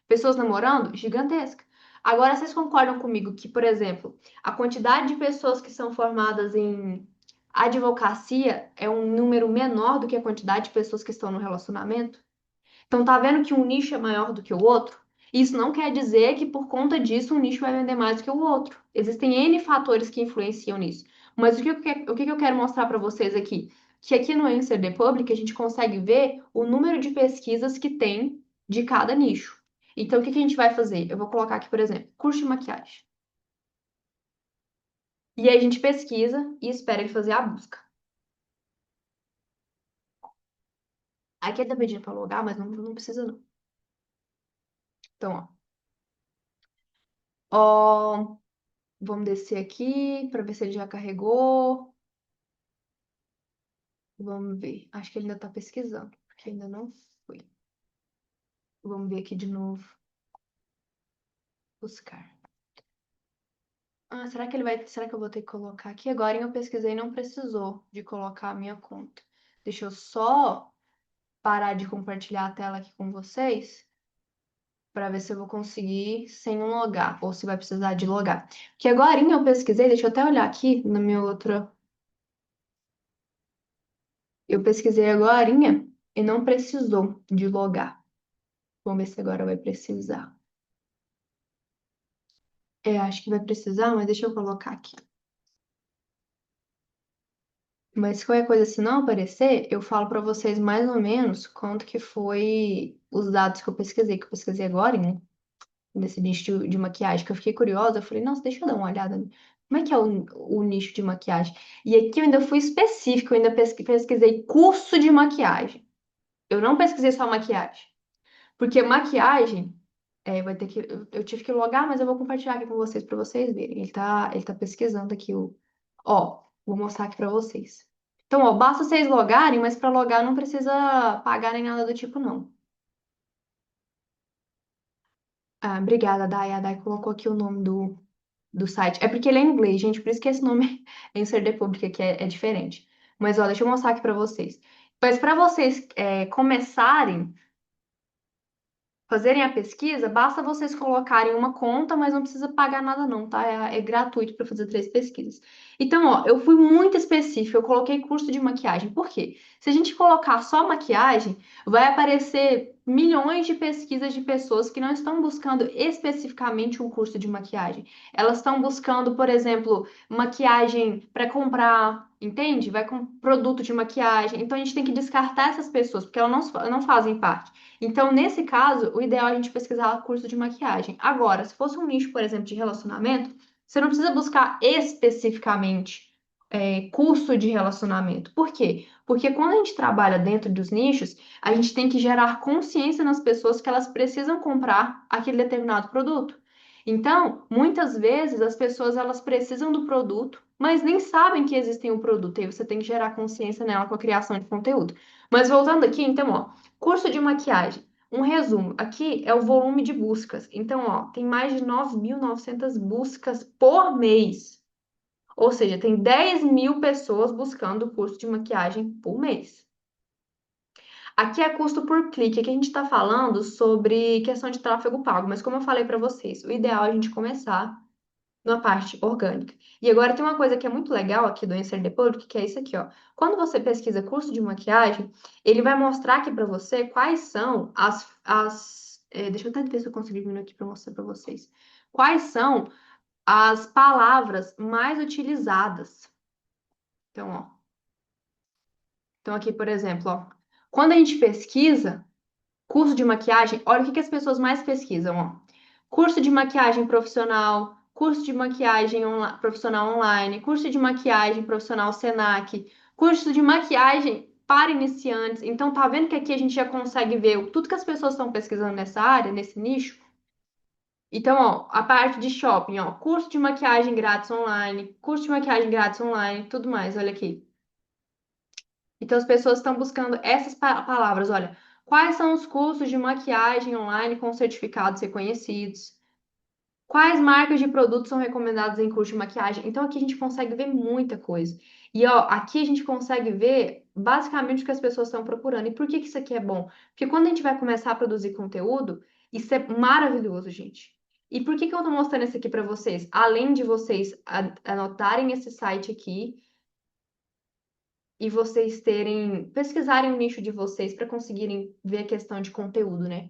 Pessoas namorando? Gigantesca. Agora vocês concordam comigo que, por exemplo, a quantidade de pessoas que são formadas em advocacia é um número menor do que a quantidade de pessoas que estão no relacionamento? Então, tá vendo que um nicho é maior do que o outro? Isso não quer dizer que por conta disso um nicho vai vender mais do que o outro. Existem N fatores que influenciam nisso. Mas o que eu quero mostrar para vocês aqui? Que aqui no Answer the Public a gente consegue ver o número de pesquisas que tem de cada nicho. Então, o que a gente vai fazer? Eu vou colocar aqui, por exemplo, curso de maquiagem. E aí a gente pesquisa e espera ele fazer a busca. Aqui ele tá pedindo para logar, mas não precisa não. Então, ó, vamos descer aqui para ver se ele já carregou. Vamos ver. Acho que ele ainda está pesquisando, porque ainda não foi. Vamos ver aqui de novo. Buscar. Ah, será que ele vai. Será que eu vou ter que colocar aqui? Agora eu pesquisei e não precisou de colocar a minha conta. Deixa eu só parar de compartilhar a tela aqui com vocês para ver se eu vou conseguir sem um logar ou se vai precisar de logar. Porque agora eu pesquisei, deixa eu até olhar aqui no meu outro. Eu pesquisei agora. e não precisou de logar. Vamos ver se agora vai precisar. Acho que vai precisar, mas deixa eu colocar aqui. Mas se qualquer coisa assim não aparecer, eu falo para vocês mais ou menos quanto que foi os dados que eu pesquisei agora, né? Nesse nicho de maquiagem, que eu fiquei curiosa, eu falei, nossa, deixa eu dar uma olhada. Como é que é o nicho de maquiagem? E aqui eu ainda fui específico, eu ainda pesquisei curso de maquiagem. Eu não pesquisei só maquiagem. Porque maquiagem, vai ter que. Eu tive que logar, mas eu vou compartilhar aqui com vocês para vocês verem. Ele tá pesquisando aqui o. Ó, vou mostrar aqui para vocês. Então, ó, basta vocês logarem, mas para logar não precisa pagar nem nada do tipo, não. Ah, obrigada, Dai. A Dai colocou aqui o nome do site. É porque ele é em inglês, gente, por isso que esse nome em Ser Pública que é diferente. Mas, ó, deixa eu mostrar aqui para vocês. Mas para vocês começarem fazerem a pesquisa, basta vocês colocarem uma conta, mas não precisa pagar nada não, tá? É gratuito para fazer 3 pesquisas. Então, ó, eu fui muito específica, eu coloquei curso de maquiagem. Por quê? Se a gente colocar só maquiagem, vai aparecer milhões de pesquisas de pessoas que não estão buscando especificamente um curso de maquiagem. Elas estão buscando, por exemplo, maquiagem para comprar, entende? Vai com produto de maquiagem. Então, a gente tem que descartar essas pessoas, porque elas não fazem parte. Então, nesse caso, o ideal é a gente pesquisar curso de maquiagem. Agora, se fosse um nicho, por exemplo, de relacionamento, você não precisa buscar especificamente curso de relacionamento. Por quê? Porque quando a gente trabalha dentro dos nichos, a gente tem que gerar consciência nas pessoas que elas precisam comprar aquele determinado produto. Então, muitas vezes as pessoas elas precisam do produto, mas nem sabem que existe um produto. E aí você tem que gerar consciência nela com a criação de conteúdo. Mas voltando aqui, então, ó, curso de maquiagem. Um resumo. Aqui é o volume de buscas. Então, ó, tem mais de 9.900 buscas por mês. Ou seja, tem 10.000 pessoas buscando o curso de maquiagem por mês. Aqui é custo por clique. Aqui a gente está falando sobre questão de tráfego pago. Mas como eu falei para vocês, o ideal é a gente começar na parte orgânica. E agora tem uma coisa que é muito legal aqui do Insert the Public, que é isso aqui, ó. Quando você pesquisa curso de maquiagem, ele vai mostrar aqui para você quais são deixa eu até ver se eu consigo diminuir aqui para mostrar para vocês. Quais são as palavras mais utilizadas. Então, ó. Então aqui, por exemplo, ó. Quando a gente pesquisa curso de maquiagem, olha o que as pessoas mais pesquisam, ó. Curso de maquiagem profissional, curso de maquiagem profissional online, curso de maquiagem profissional Senac, curso de maquiagem para iniciantes. Então, tá vendo que aqui a gente já consegue ver tudo que as pessoas estão pesquisando nessa área, nesse nicho? Então, ó, a parte de shopping, ó, curso de maquiagem grátis online, curso de maquiagem grátis online, tudo mais, olha aqui. Então, as pessoas estão buscando essas palavras. Olha, quais são os cursos de maquiagem online com certificados reconhecidos? Quais marcas de produtos são recomendadas em curso de maquiagem? Então, aqui a gente consegue ver muita coisa. E, ó, aqui a gente consegue ver basicamente o que as pessoas estão procurando. E por que que isso aqui é bom? Porque quando a gente vai começar a produzir conteúdo, isso é maravilhoso, gente. E por que que eu tô mostrando isso aqui para vocês? Além de vocês anotarem esse site aqui e vocês pesquisarem o nicho de vocês para conseguirem ver a questão de conteúdo, né?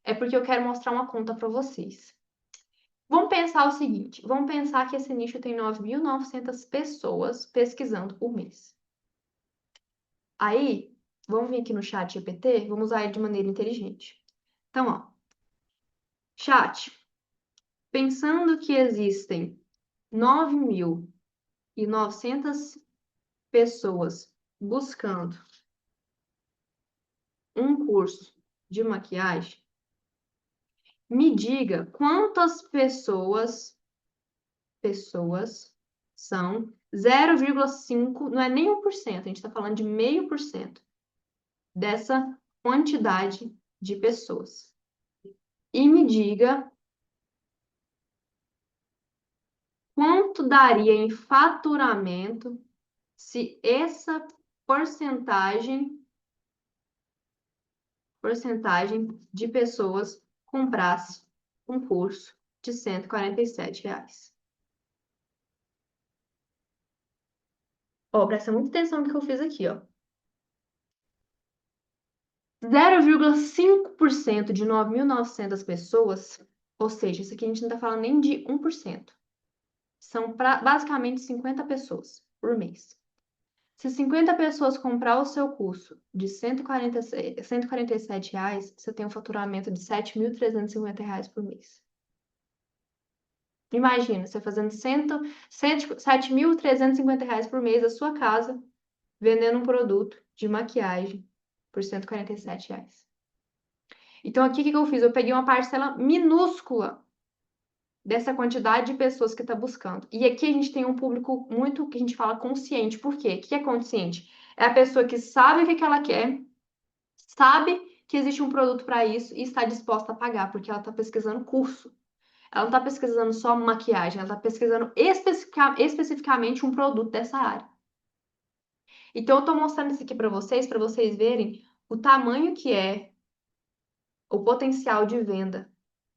É porque eu quero mostrar uma conta para vocês. Vamos pensar o seguinte, vamos pensar que esse nicho tem 9.900 pessoas pesquisando por mês. Aí, vamos vir aqui no chat GPT, vamos usar ele de maneira inteligente. Então, ó, chat, pensando que existem 9.900 pessoas buscando um curso de maquiagem, me diga quantas pessoas são 0,5, não é nem 1%, a gente está falando de 0,5% dessa quantidade de pessoas. E me diga quanto daria em faturamento se essa porcentagem de pessoas comprasse um curso de R$ 147. Ó, presta muita atenção no que eu fiz aqui, ó. 0,5% de 9.900 pessoas, ou seja, isso aqui a gente não está falando nem de 1%. São basicamente 50 pessoas por mês. Se 50 pessoas comprar o seu curso de R$ 147, você tem um faturamento de R$ 7.350 por mês. Imagina, você fazendo R$ 7.350 por mês da sua casa, vendendo um produto de maquiagem por R$ 147. Então, aqui o que eu fiz? Eu peguei uma parcela minúscula dessa quantidade de pessoas que está buscando. E aqui a gente tem um público muito que a gente fala consciente. Por quê? O que é consciente? É a pessoa que sabe o que ela quer, sabe que existe um produto para isso e está disposta a pagar, porque ela está pesquisando curso. Ela não está pesquisando só maquiagem, ela está pesquisando especificamente um produto dessa área. Então, eu estou mostrando isso aqui para vocês verem o tamanho que é o potencial de venda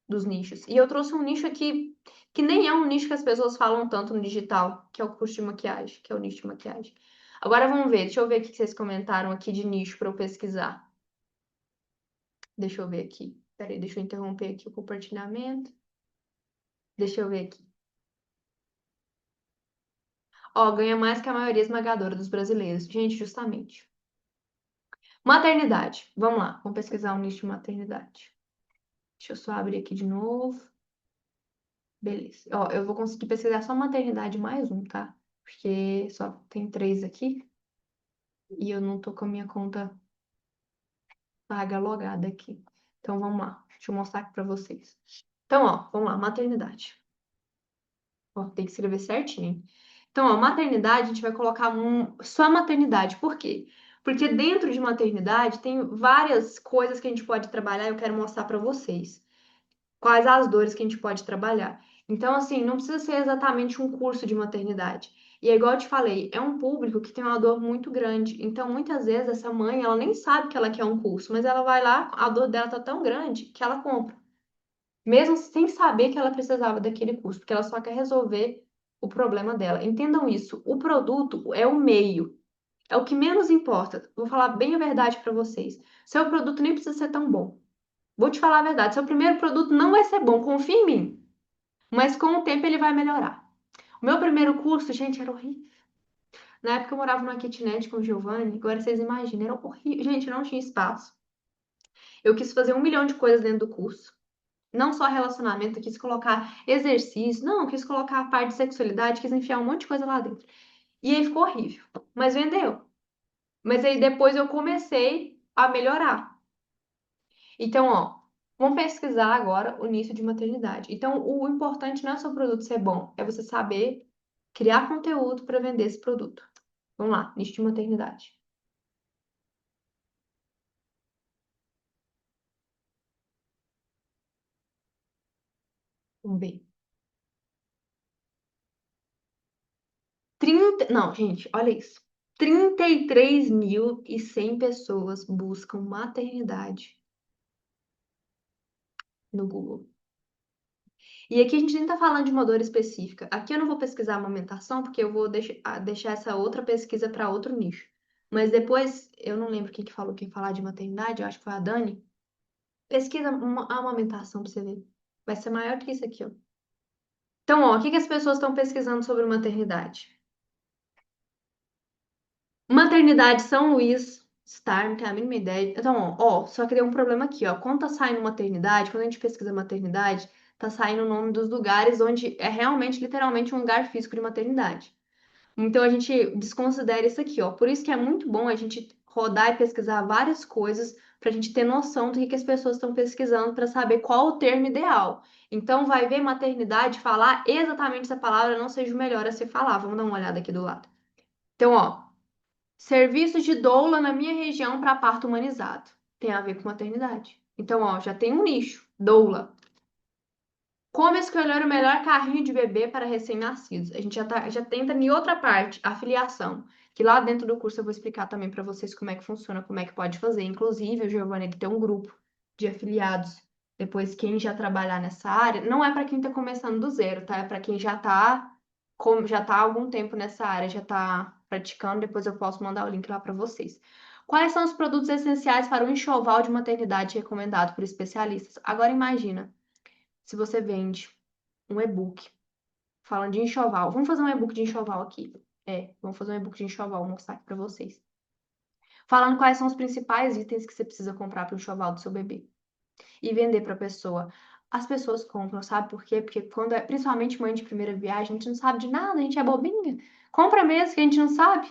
dos nichos. E eu trouxe um nicho aqui que nem é um nicho que as pessoas falam tanto no digital, que é o curso de maquiagem, que é o nicho de maquiagem. Agora vamos ver, deixa eu ver o que vocês comentaram aqui de nicho para eu pesquisar. Deixa eu ver aqui. Peraí, deixa eu interromper aqui o compartilhamento. Deixa eu ver aqui. Ó, ganha mais que a maioria esmagadora dos brasileiros. Gente, justamente. Maternidade. Vamos lá, vamos pesquisar um nicho de maternidade. Deixa eu só abrir aqui de novo. Beleza. Ó, eu vou conseguir pesquisar só maternidade mais um, tá? Porque só tem 3 aqui e eu não tô com a minha conta paga logada aqui. Então vamos lá. Deixa eu mostrar aqui pra vocês. Então, ó, vamos lá, maternidade. Ó, tem que escrever certinho. Então, ó, maternidade, a gente vai colocar só maternidade. Por quê? Porque dentro de maternidade tem várias coisas que a gente pode trabalhar e eu quero mostrar pra vocês. Quais as dores que a gente pode trabalhar. Então, assim, não precisa ser exatamente um curso de maternidade. E é igual eu te falei, é um público que tem uma dor muito grande. Então, muitas vezes, essa mãe, ela nem sabe que ela quer um curso, mas ela vai lá, a dor dela tá tão grande que ela compra. Mesmo sem saber que ela precisava daquele curso, porque ela só quer resolver o problema dela. Entendam isso, o produto é o meio, é o que menos importa. Vou falar bem a verdade para vocês. Seu produto nem precisa ser tão bom. Vou te falar a verdade, seu primeiro produto não vai ser bom, confia em mim. Mas com o tempo ele vai melhorar. O meu primeiro curso, gente, era horrível. Na época eu morava numa kitnet com o Giovanni, agora vocês imaginam, era horrível. Gente, não tinha espaço. Eu quis fazer 1 milhão de coisas dentro do curso. Não só relacionamento, eu quis colocar exercício, não, eu quis colocar a parte de sexualidade, quis enfiar um monte de coisa lá dentro. E aí ficou horrível. Mas vendeu. Mas aí depois eu comecei a melhorar. Então, ó, vamos pesquisar agora o início de maternidade. Então, o importante não é o seu produto ser bom, é você saber criar conteúdo para vender esse produto. Vamos lá, nicho de maternidade. Vamos ver. 30, não, gente, olha isso. 33.100 pessoas buscam maternidade no Google. E aqui a gente nem tá falando de uma dor específica. Aqui eu não vou pesquisar amamentação, porque eu vou deixar essa outra pesquisa para outro nicho. Mas depois, eu não lembro quem que falou que ia falar de maternidade, eu acho que foi a Dani. Pesquisa a amamentação pra você ver. Vai ser maior que isso aqui, ó. Então, ó, o que que as pessoas estão pesquisando sobre maternidade? Maternidade São Luís, Star, não tenho a mínima ideia. Então, ó, só que tem um problema aqui, ó. Quando tá saindo maternidade, quando a gente pesquisa maternidade, tá saindo o nome dos lugares onde é realmente, literalmente, um lugar físico de maternidade. Então, a gente desconsidera isso aqui, ó. Por isso que é muito bom a gente rodar e pesquisar várias coisas para a gente ter noção do que as pessoas estão pesquisando para saber qual o termo ideal. Então, vai ver maternidade, falar exatamente essa palavra não seja o melhor a se falar. Vamos dar uma olhada aqui do lado. Então, ó. Serviços de doula na minha região para parto humanizado. Tem a ver com maternidade. Então, ó, já tem um nicho, doula. Como escolher o melhor carrinho de bebê para recém-nascidos? A gente já tenta em outra parte, a filiação, que lá dentro do curso eu vou explicar também para vocês como é que funciona, como é que pode fazer. Inclusive, o Giovanni ele tem um grupo de afiliados. Depois, quem já trabalhar nessa área, não é para quem está começando do zero, tá? É para quem já tá há algum tempo nessa área, já está praticando. Depois eu posso mandar o link lá para vocês. Quais são os produtos essenciais para o enxoval de maternidade recomendado por especialistas? Agora imagina, se você vende um e-book falando de enxoval. Vamos fazer um e-book de enxoval aqui. Vamos fazer um e-book de enxoval, vou mostrar aqui para vocês. Falando quais são os principais itens que você precisa comprar para o enxoval do seu bebê. E vender para a pessoa. As pessoas compram, sabe por quê? Porque quando é principalmente mãe de primeira viagem, a gente não sabe de nada, a gente é bobinha. Compra mesmo que a gente não sabe.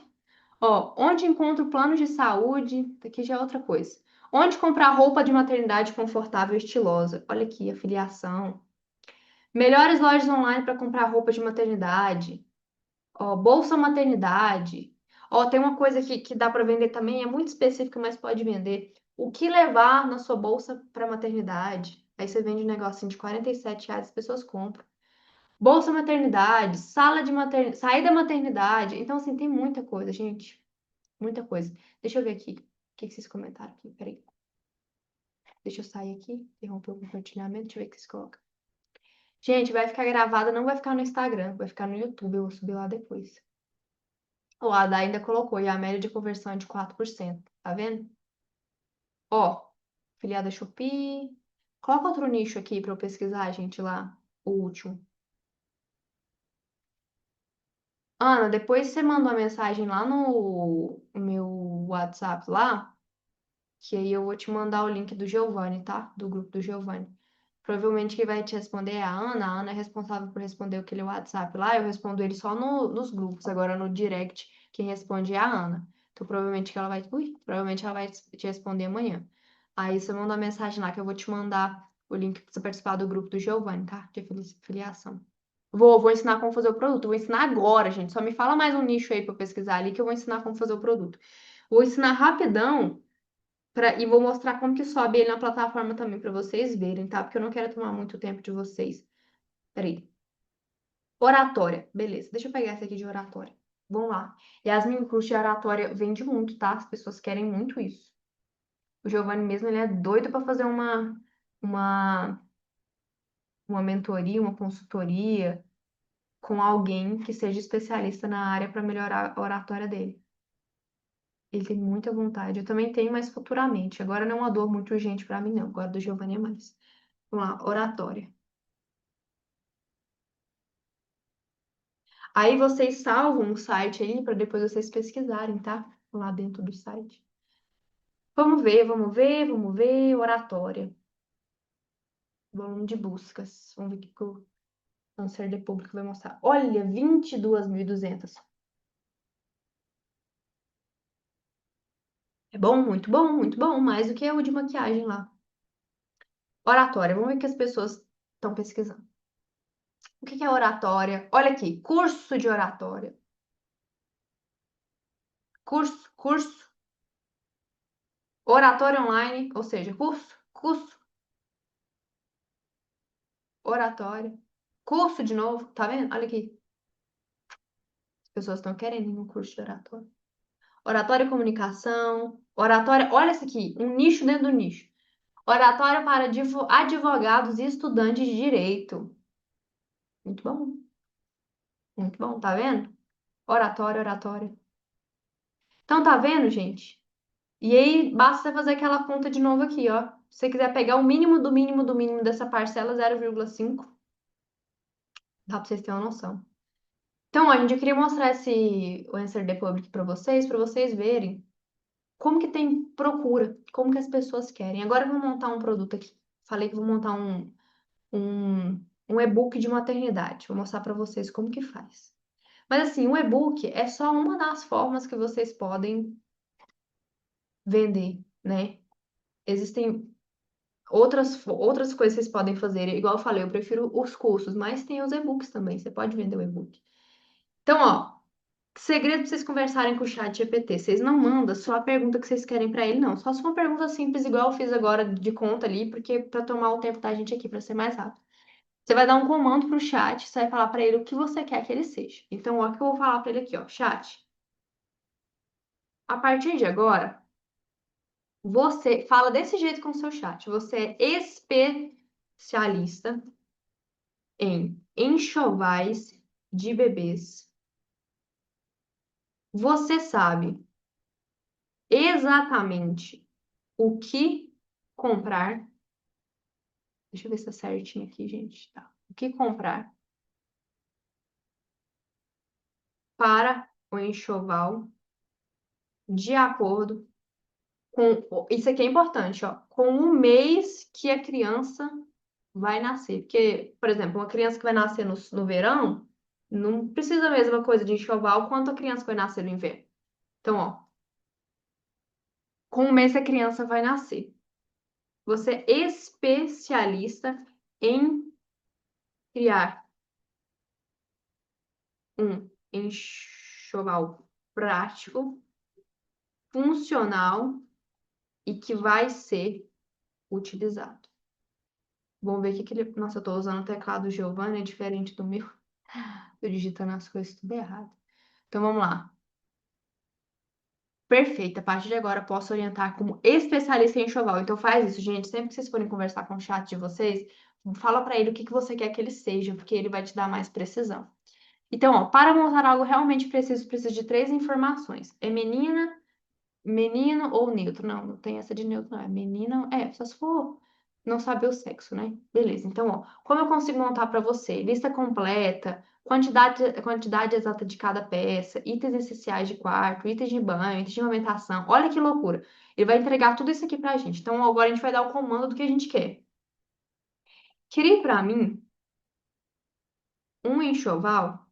Ó, onde encontro planos de saúde, daqui já é outra coisa. Onde comprar roupa de maternidade confortável e estilosa. Olha aqui, afiliação. Melhores lojas online para comprar roupa de maternidade. Ó, bolsa maternidade. Ó, tem uma coisa que dá para vender também, é muito específica, mas pode vender. O que levar na sua bolsa para maternidade? Aí você vende um negocinho de R$ 47, as pessoas compram. Bolsa maternidade, sala de maternidade, saída maternidade. Então, assim, tem muita coisa, gente. Muita coisa. Deixa eu ver aqui. O que vocês comentaram aqui? Peraí. Deixa eu sair aqui, interromper o compartilhamento. Deixa eu ver o que vocês colocam. Gente, vai ficar gravada, não vai ficar no Instagram, vai ficar no YouTube. Eu vou subir lá depois. O Ada ainda colocou, e a média de conversão é de 4%. Tá vendo? Ó, filiada Shopee. Coloca outro nicho aqui para eu pesquisar, gente, lá. O último. Ana, depois você manda uma mensagem lá no meu WhatsApp lá, que aí eu vou te mandar o link do Giovanni, tá? Do grupo do Giovanni. Provavelmente quem vai te responder é a Ana. A Ana é responsável por responder aquele WhatsApp lá. Eu respondo ele só nos grupos. Agora no direct, quem responde é a Ana. Então provavelmente que ela vai. Ui, provavelmente ela vai te responder amanhã. Aí você manda uma mensagem lá que eu vou te mandar o link para você participar do grupo do Giovanni, tá? De filiação. Vou ensinar como fazer o produto. Vou ensinar agora, gente. Só me fala mais um nicho aí para eu pesquisar ali que eu vou ensinar como fazer o produto. Vou ensinar rapidão. E vou mostrar como que sobe ele na plataforma também para vocês verem, tá? Porque eu não quero tomar muito tempo de vocês. Peraí. Oratória. Beleza, deixa eu pegar essa aqui de oratória. Vamos lá. Yasmin, o curso de oratória vende muito, tá? As pessoas querem muito isso. O Giovanni mesmo, ele é doido para fazer uma, uma mentoria, uma consultoria com alguém que seja especialista na área para melhorar a oratória dele. Ele tem muita vontade. Eu também tenho, mas futuramente. Agora não é uma dor muito urgente para mim, não. Agora do Giovanni é mais. Vamos lá, oratória. Aí vocês salvam o site aí para depois vocês pesquisarem, tá? Lá dentro do site. Vamos ver, vamos ver, vamos ver. Oratória. Volume de buscas. Vamos ver o que o Câncer de Público vai mostrar. Olha, 22.200. É bom, muito bom, muito bom. Mais do que o de maquiagem lá. Oratória. Vamos ver o que as pessoas estão pesquisando. O que é oratória? Olha aqui, curso de oratória. Curso. Oratória online, ou seja, curso, oratória. Curso de novo, tá vendo? Olha aqui. As pessoas estão querendo um curso de oratória. Oratória e comunicação. Oratória, olha isso aqui, um nicho dentro do nicho. Oratória para advogados e estudantes de direito. Muito bom, muito bom, tá vendo? Oratória. Então, tá vendo, gente? E aí, basta você fazer aquela conta de novo aqui, ó. Se você quiser pegar o mínimo do mínimo do mínimo dessa parcela, 0,5, dá pra vocês terem uma noção. Então, ó, gente, eu queria mostrar o Answer the Public para vocês verem como que tem procura, como que as pessoas querem. Agora eu vou montar um produto aqui. Falei que vou montar um e-book de maternidade. Vou mostrar para vocês como que faz. Mas assim, o e-book é só uma das formas que vocês podem vender, né? Existem outras coisas que vocês podem fazer. Igual eu falei, eu prefiro os cursos, mas tem os e-books também. Você pode vender o e-book. Então, ó, segredo pra vocês conversarem com o chat GPT. Vocês não mandam só a pergunta que vocês querem pra ele, não. Só se for uma pergunta simples, igual eu fiz agora de conta ali, porque pra tomar o tempo da gente aqui, pra ser mais rápido. Você vai dar um comando pro chat, você vai falar pra ele o que você quer que ele seja. Então, ó, o que eu vou falar pra ele aqui, ó, chat. A partir de agora, você fala desse jeito com o seu chat. Você é especialista em enxovais de bebês. Você sabe exatamente o que comprar. Deixa eu ver se tá certinho aqui, gente. Tá. O que comprar para o enxoval de acordo com. Isso aqui é importante, ó. Com o mês que a criança vai nascer. Porque, por exemplo, uma criança que vai nascer no verão não precisa a mesma coisa de enxoval quanto a criança que vai nascer no inverno. Então, ó, com o mês que a criança vai nascer. Você é especialista em criar um enxoval prático, funcional e que vai ser utilizado. Vamos ver o que que ele. Nossa, eu tô usando o teclado Giovanni, é diferente do meu. Tô digitando as coisas tudo errado. Então vamos lá. Perfeito. A partir de agora, posso orientar como especialista em enxoval. Então faz isso, gente. Sempre que vocês forem conversar com o chat de vocês, fala para ele o que que você quer que ele seja, porque ele vai te dar mais precisão. Então, ó, para montar algo realmente preciso, precisa de três informações. É menina, menino ou neutro? Não, não tem essa de neutro, não. É menina. É, só se for não saber o sexo, né? Beleza. Então, ó, como eu consigo montar para você? Lista completa, quantidade exata de cada peça, itens essenciais de quarto, itens de banho, itens de amamentação. Olha que loucura. Ele vai entregar tudo isso aqui pra gente. Então, agora a gente vai dar o comando do que a gente quer. Crie para mim um enxoval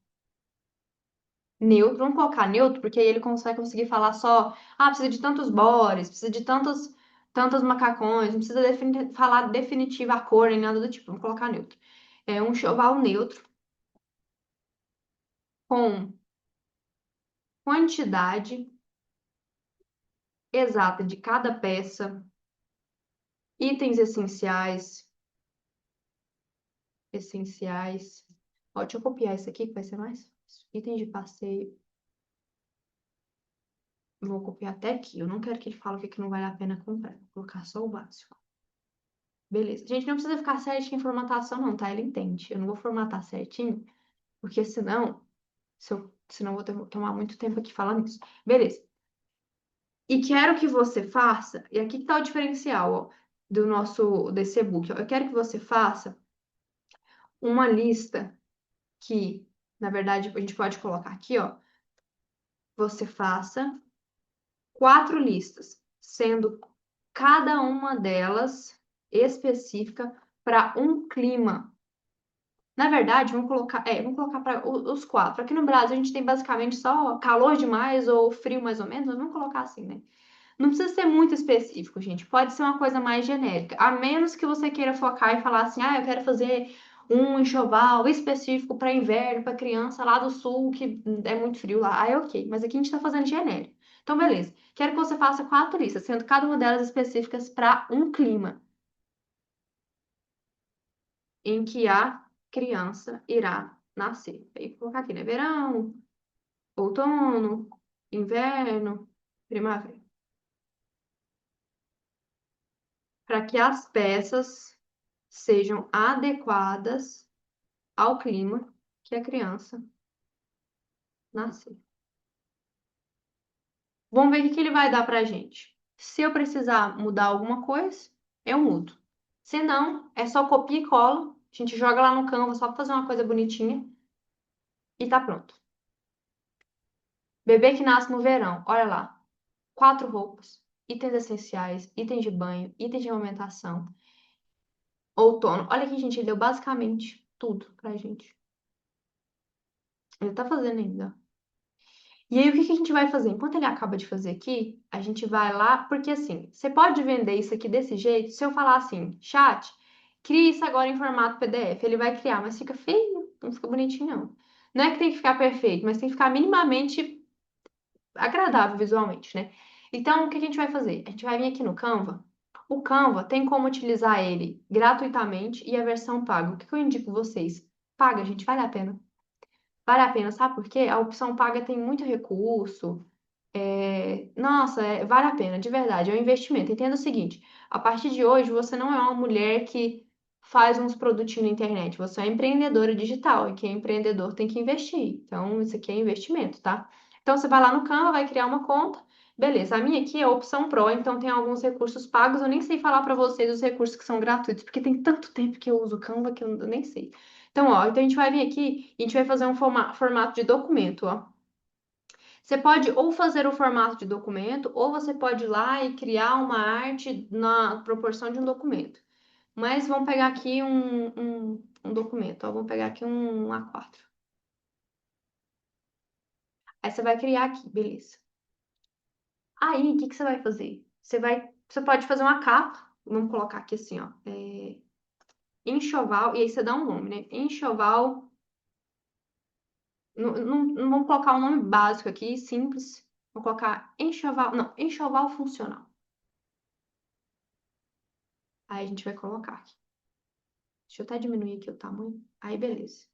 neutro, vamos colocar neutro, porque aí ele conseguir falar só, precisa de tantos bores, precisa de tantos macacões, não precisa falar definitiva a cor nem nada do tipo, vamos colocar neutro. É um enxoval neutro com quantidade exata de cada peça, itens essenciais. Ó, deixa eu copiar isso aqui que vai ser mais fácil. Itens de passeio. Vou copiar até aqui. Eu não quero que ele fale o que que não vale a pena comprar. Vou colocar só o básico. Beleza. Gente, não precisa ficar certinho em formatação, não, tá? Ele entende. Eu não vou formatar certinho, porque senão eu vou tomar muito tempo aqui falando isso. Beleza. E quero que você faça, e aqui que tá o diferencial, ó, desse e-book. Ó. Eu quero que você faça uma lista que, na verdade, a gente pode colocar aqui, ó. Você faça 4 listas, sendo cada uma delas específica para um clima. Na verdade, vamos colocar para os 4. Aqui no Brasil a gente tem basicamente só calor demais ou frio mais ou menos, mas vamos colocar assim, né? Não precisa ser muito específico, gente. Pode ser uma coisa mais genérica. A menos que você queira focar e falar assim, eu quero fazer um enxoval específico para inverno, para criança lá do sul, que é muito frio lá. Aí, ok. Mas aqui a gente está fazendo genérico. Então, beleza. Quero que você faça 4 listas, sendo cada uma delas específicas para um clima em que a criança irá nascer. Aí, vou colocar aqui, né? Verão, outono, inverno, primavera. Para que as peças sejam adequadas ao clima que a criança nascer. Vamos ver o que que ele vai dar para a gente. Se eu precisar mudar alguma coisa, eu mudo. Se não, é só copia e cola. A gente joga lá no Canva só para fazer uma coisa bonitinha e tá pronto. Bebê que nasce no verão, olha lá. 4 roupas, itens essenciais, itens de banho, itens de amamentação, outono. Olha aqui, gente, ele deu basicamente tudo pra gente. Ele tá fazendo ainda. E aí, o que que a gente vai fazer? Enquanto ele acaba de fazer aqui, a gente vai lá, porque assim, você pode vender isso aqui desse jeito, se eu falar assim, chat, cria isso agora em formato PDF, ele vai criar, mas fica feio, não fica bonitinho, não. Não é que tem que ficar perfeito, mas tem que ficar minimamente agradável visualmente, né? Então, o que a gente vai fazer? A gente vai vir aqui no Canva. O Canva tem como utilizar ele gratuitamente e a versão paga. O que eu indico vocês? Paga, gente, vale a pena. Vale a pena, sabe por quê? A opção paga tem muito recurso. Nossa, vale a pena, de verdade, é um investimento. Entenda o seguinte: a partir de hoje, você não é uma mulher que faz uns produtinhos na internet, você é empreendedora digital, e quem é empreendedor tem que investir. Então, isso aqui é investimento, tá? Então, você vai lá no Canva, vai criar uma conta, Beleza, a minha aqui é a opção Pro, então tem alguns recursos pagos. Eu nem sei falar para vocês os recursos que são gratuitos, porque tem tanto tempo que eu uso o Canva que eu nem sei. Então, ó, então a gente vai vir aqui e a gente vai fazer um formato de documento, ó. Você pode ou fazer o formato de documento, ou você pode ir lá e criar uma arte na proporção de um documento. Mas vamos pegar aqui um documento, ó. Vamos pegar aqui um A4. Aí você vai criar aqui, beleza. Aí, o que que você vai fazer? Você pode fazer uma capa, vamos colocar aqui assim, ó, enxoval, e aí você dá um nome, né? Enxoval, não vamos colocar um nome básico aqui, simples. Vou colocar enxoval, não, enxoval funcional. Aí a gente vai colocar aqui. Deixa eu até diminuir aqui o tamanho. Aí, beleza.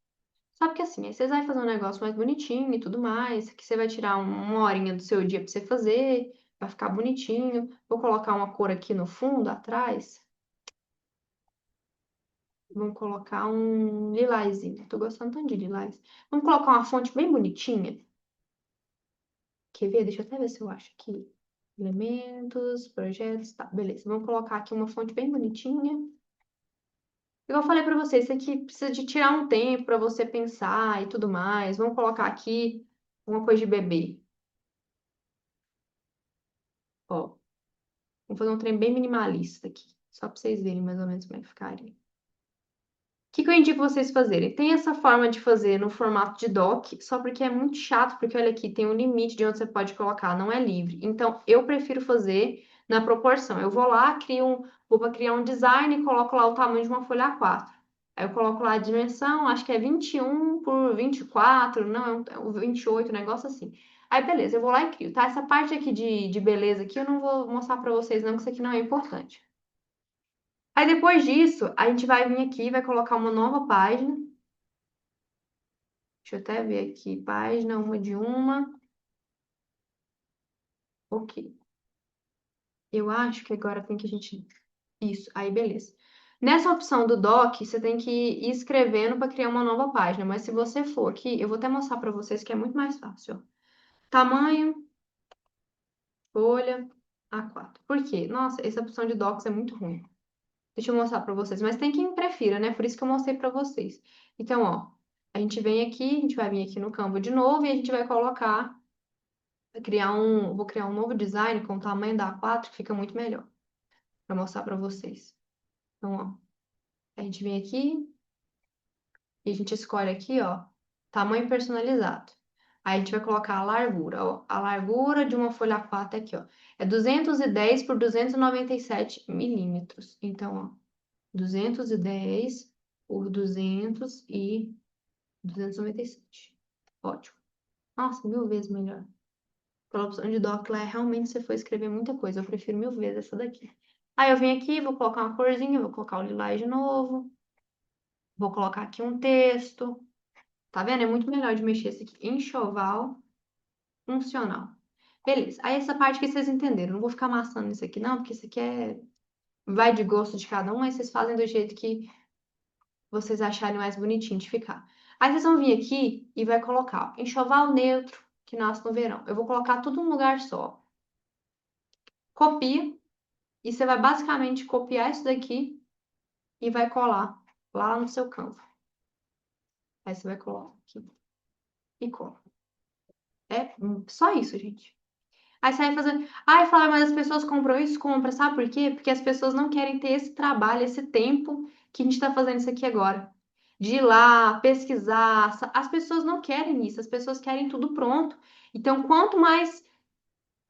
Só porque assim, aí vocês vão fazer um negócio mais bonitinho e tudo mais, que você vai tirar uma horinha do seu dia pra você fazer, vai ficar bonitinho. Vou colocar uma cor aqui no fundo, atrás. Vamos colocar um lilazinho. Tô gostando tanto de lilás. Vamos colocar uma fonte bem bonitinha. Quer ver? Deixa eu até ver se eu acho aqui. Elementos, projetos, tá, beleza. Vamos colocar aqui uma fonte bem bonitinha. Igual eu falei pra vocês, isso aqui precisa de tirar um tempo pra você pensar e tudo mais. Vamos colocar aqui uma coisa de bebê. Ó, vamos fazer um trem bem minimalista aqui. Só pra vocês verem mais ou menos como é que ficaria. Que eu indico vocês fazerem? Tem essa forma de fazer no formato de doc, só porque é muito chato, porque olha aqui, tem um limite de onde você pode colocar, não é livre. Então, eu prefiro fazer na proporção. Eu vou lá, vou para criar um design e coloco lá o tamanho de uma folha A4. Aí eu coloco lá a dimensão, acho que é 21 por 24, não, é o 28, um negócio assim. Aí, beleza, eu vou lá e crio, tá? Essa parte aqui de beleza aqui eu não vou mostrar para vocês não, que isso aqui não é importante. Aí depois disso, a gente vai vir aqui, vai colocar uma nova página. Deixa eu até ver aqui, página, uma de uma. Ok. Eu acho que agora tem que a gente. Isso, aí beleza. Nessa opção do doc, você tem que ir escrevendo para criar uma nova página. Mas se você for aqui, eu vou até mostrar para vocês que é muito mais fácil. Ó. Tamanho, folha, A4. Por quê? Nossa, essa opção de docs é muito ruim. Deixa eu mostrar para vocês. Mas tem quem prefira, né? Por isso que eu mostrei para vocês. Então, ó, a gente vem aqui, a gente vai vir aqui no Canva de novo e a gente vai colocar vou criar um novo design com o tamanho da A4 que fica muito melhor para mostrar para vocês. Então, ó, a gente vem aqui e a gente escolhe aqui, ó, tamanho personalizado. Aí a gente vai colocar a largura, ó, a largura de uma folha A4 aqui, ó, é 210 por 297 milímetros. Então, ó, 210 por 297. Ótimo. Nossa, mil vezes melhor. Pela opção de doc lá, realmente você foi escrever muita coisa. Eu prefiro mil vezes essa daqui. Aí eu venho aqui, vou colocar uma corzinha, vou colocar o lilás de novo. Vou colocar aqui um texto. Tá vendo? É muito melhor de mexer esse aqui. Enxoval funcional. Beleza. Aí essa parte que vocês entenderam. Não vou ficar amassando isso aqui, não, porque isso aqui vai de gosto de cada um, aí vocês fazem do jeito que vocês acharem mais bonitinho de ficar. Aí vocês vão vir aqui e vai colocar, ó, enxoval neutro que nasce no verão. Eu vou colocar tudo num lugar só. Copia. E você vai basicamente copiar isso daqui e vai colar lá no seu campo. Aí você vai colar aqui e cola. É só isso, gente. Aí você vai fazer. Ai, Flávia, mas as pessoas compram isso? Compra. Sabe por quê? Porque as pessoas não querem ter esse trabalho, esse tempo que a gente está fazendo isso aqui agora. De ir lá, pesquisar. As pessoas não querem isso, as pessoas querem tudo pronto. Então, quanto mais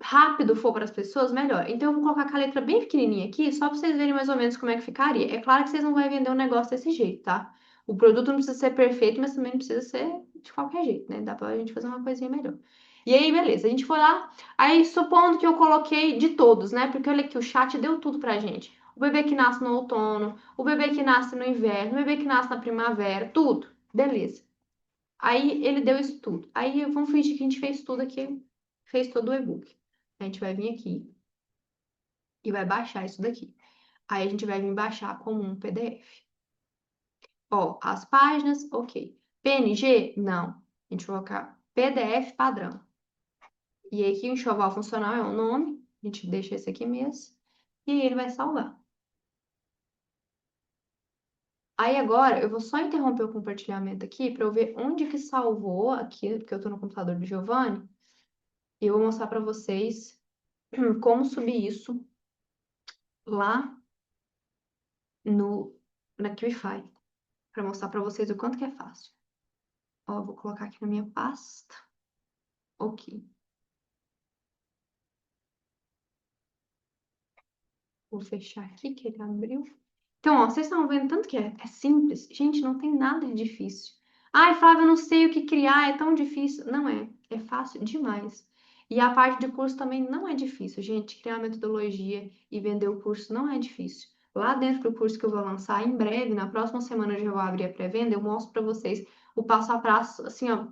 rápido for para as pessoas, melhor. Então, eu vou colocar com a letra bem pequenininha aqui, só para vocês verem mais ou menos como é que ficaria. É claro que vocês não vão vender um negócio desse jeito, tá? O produto não precisa ser perfeito, mas também não precisa ser de qualquer jeito, né? Dá pra gente fazer uma coisinha melhor. E aí, beleza, a gente foi lá. Aí, supondo que eu coloquei de todos, né? Porque olha aqui, o chat deu tudo pra gente. O bebê que nasce no outono, o bebê que nasce no inverno, o bebê que nasce na primavera, tudo. Beleza. Aí ele deu isso tudo. Aí vamos fingir que a gente fez tudo aqui, fez todo o e-book. A gente vai vir aqui e vai baixar isso daqui. Aí a gente vai vir baixar como um PDF. Ó, as páginas, ok. PNG? Não. A gente vai colocar PDF padrão. E aí aqui o enxoval funcional é o nome, a gente deixa esse aqui mesmo, e aí ele vai salvar. Aí agora eu vou só interromper o compartilhamento aqui para eu ver onde que salvou aqui, porque eu estou no computador do Giovanni, e eu vou mostrar para vocês como subir isso lá no na Qify, para mostrar para vocês o quanto que é fácil. Ó, eu vou colocar aqui na minha pasta. Ok. Vou fechar aqui que ele abriu. Então, ó, vocês estão vendo tanto que é simples? Gente, não tem nada de difícil. Ai, Flávia, eu não sei o que criar, é tão difícil. Não é, é fácil demais. E a parte de curso também não é difícil, gente. Criar metodologia e vender o curso não é difícil. Lá dentro do curso que eu vou lançar, em breve, na próxima semana eu já vou abrir a pré-venda, eu mostro para vocês o passo a passo, assim, ó,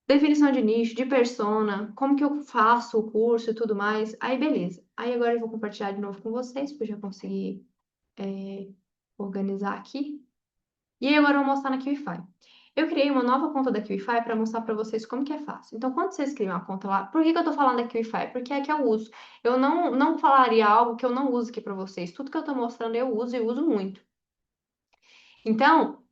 definição de nicho, de persona, como que eu faço o curso e tudo mais. Aí, beleza. Aí agora eu vou compartilhar de novo com vocês, porque eu já consegui organizar aqui. E aí agora eu vou mostrar na Qify. Eu criei uma nova conta da Qify para mostrar para vocês como que é fácil. Então, quando vocês criam uma conta lá, por que que eu tô falando da Qify? Porque é que eu uso. Eu não falaria algo que eu não uso aqui para vocês. Tudo que eu tô mostrando eu uso e uso muito. Então,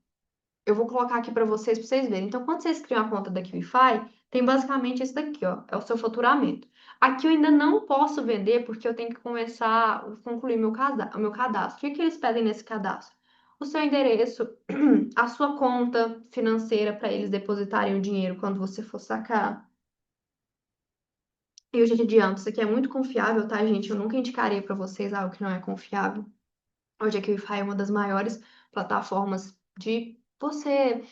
eu vou colocar aqui para vocês verem. Então, quando vocês criam a conta da Qify, tem basicamente esse daqui, ó, é o seu faturamento. Aqui eu ainda não posso vender porque eu tenho que começar a concluir o meu cadastro. O que que eles pedem nesse cadastro? O seu endereço, a sua conta financeira para eles depositarem o dinheiro quando você for sacar. E eu já te adianto, isso aqui é muito confiável, tá, gente? Eu nunca indicaria para vocês algo que não é confiável. Hoje a Qlify é uma das maiores plataformas de você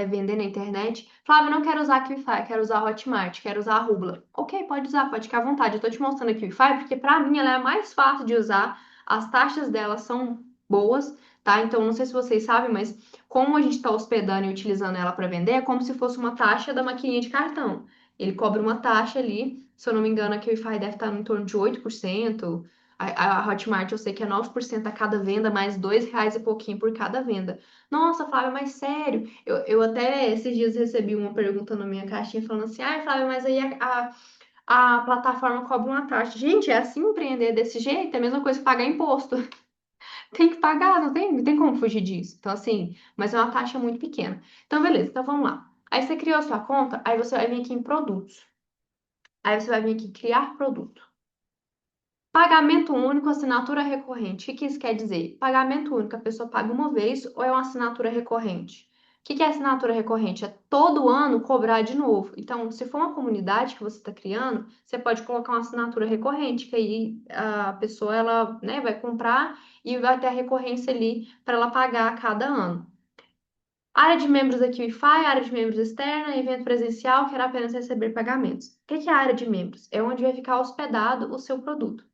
vender na internet. Flávio, eu não quero usar a Qlify, quero usar a Hotmart, quero usar a Rubla. Ok, pode usar, pode ficar à vontade. Eu tô te mostrando a Qlify porque para mim ela é a mais fácil de usar. As taxas dela são boas, tá? Então não sei se vocês sabem, mas como a gente está hospedando e utilizando ela para vender, é como se fosse uma taxa da maquininha de cartão. Ele cobra uma taxa ali, se eu não me engano, a Qlify deve estar em torno de 8%. A Hotmart eu sei que é 9% a cada venda, mais R$ 2 e pouquinho por cada venda. Nossa, Flávia, mas sério? Eu até esses dias recebi uma pergunta na minha caixinha falando assim: ai, Flávia, mas aí a plataforma cobra uma taxa. Gente, é assim empreender desse jeito? É a mesma coisa que pagar imposto. Tem que pagar, não tem como fugir disso. Então, assim, mas é uma taxa muito pequena. Então, beleza, então vamos lá. Aí você criou a sua conta, aí você vai vir aqui em produtos. Aí você vai vir aqui em criar produto. Pagamento único, assinatura recorrente. O que que isso quer dizer? Pagamento único, a pessoa paga uma vez ou é uma assinatura recorrente? O que que é assinatura recorrente? É todo ano cobrar de novo. Então, se for uma comunidade que você está criando, você pode colocar uma assinatura recorrente, que aí a pessoa ela, né, vai comprar e vai ter a recorrência ali para ela pagar a cada ano. Área de membros aqui, Wi-Fi, área de membros externa, evento presencial, quer apenas receber pagamentos. O que que é a área de membros? É onde vai ficar hospedado o seu produto.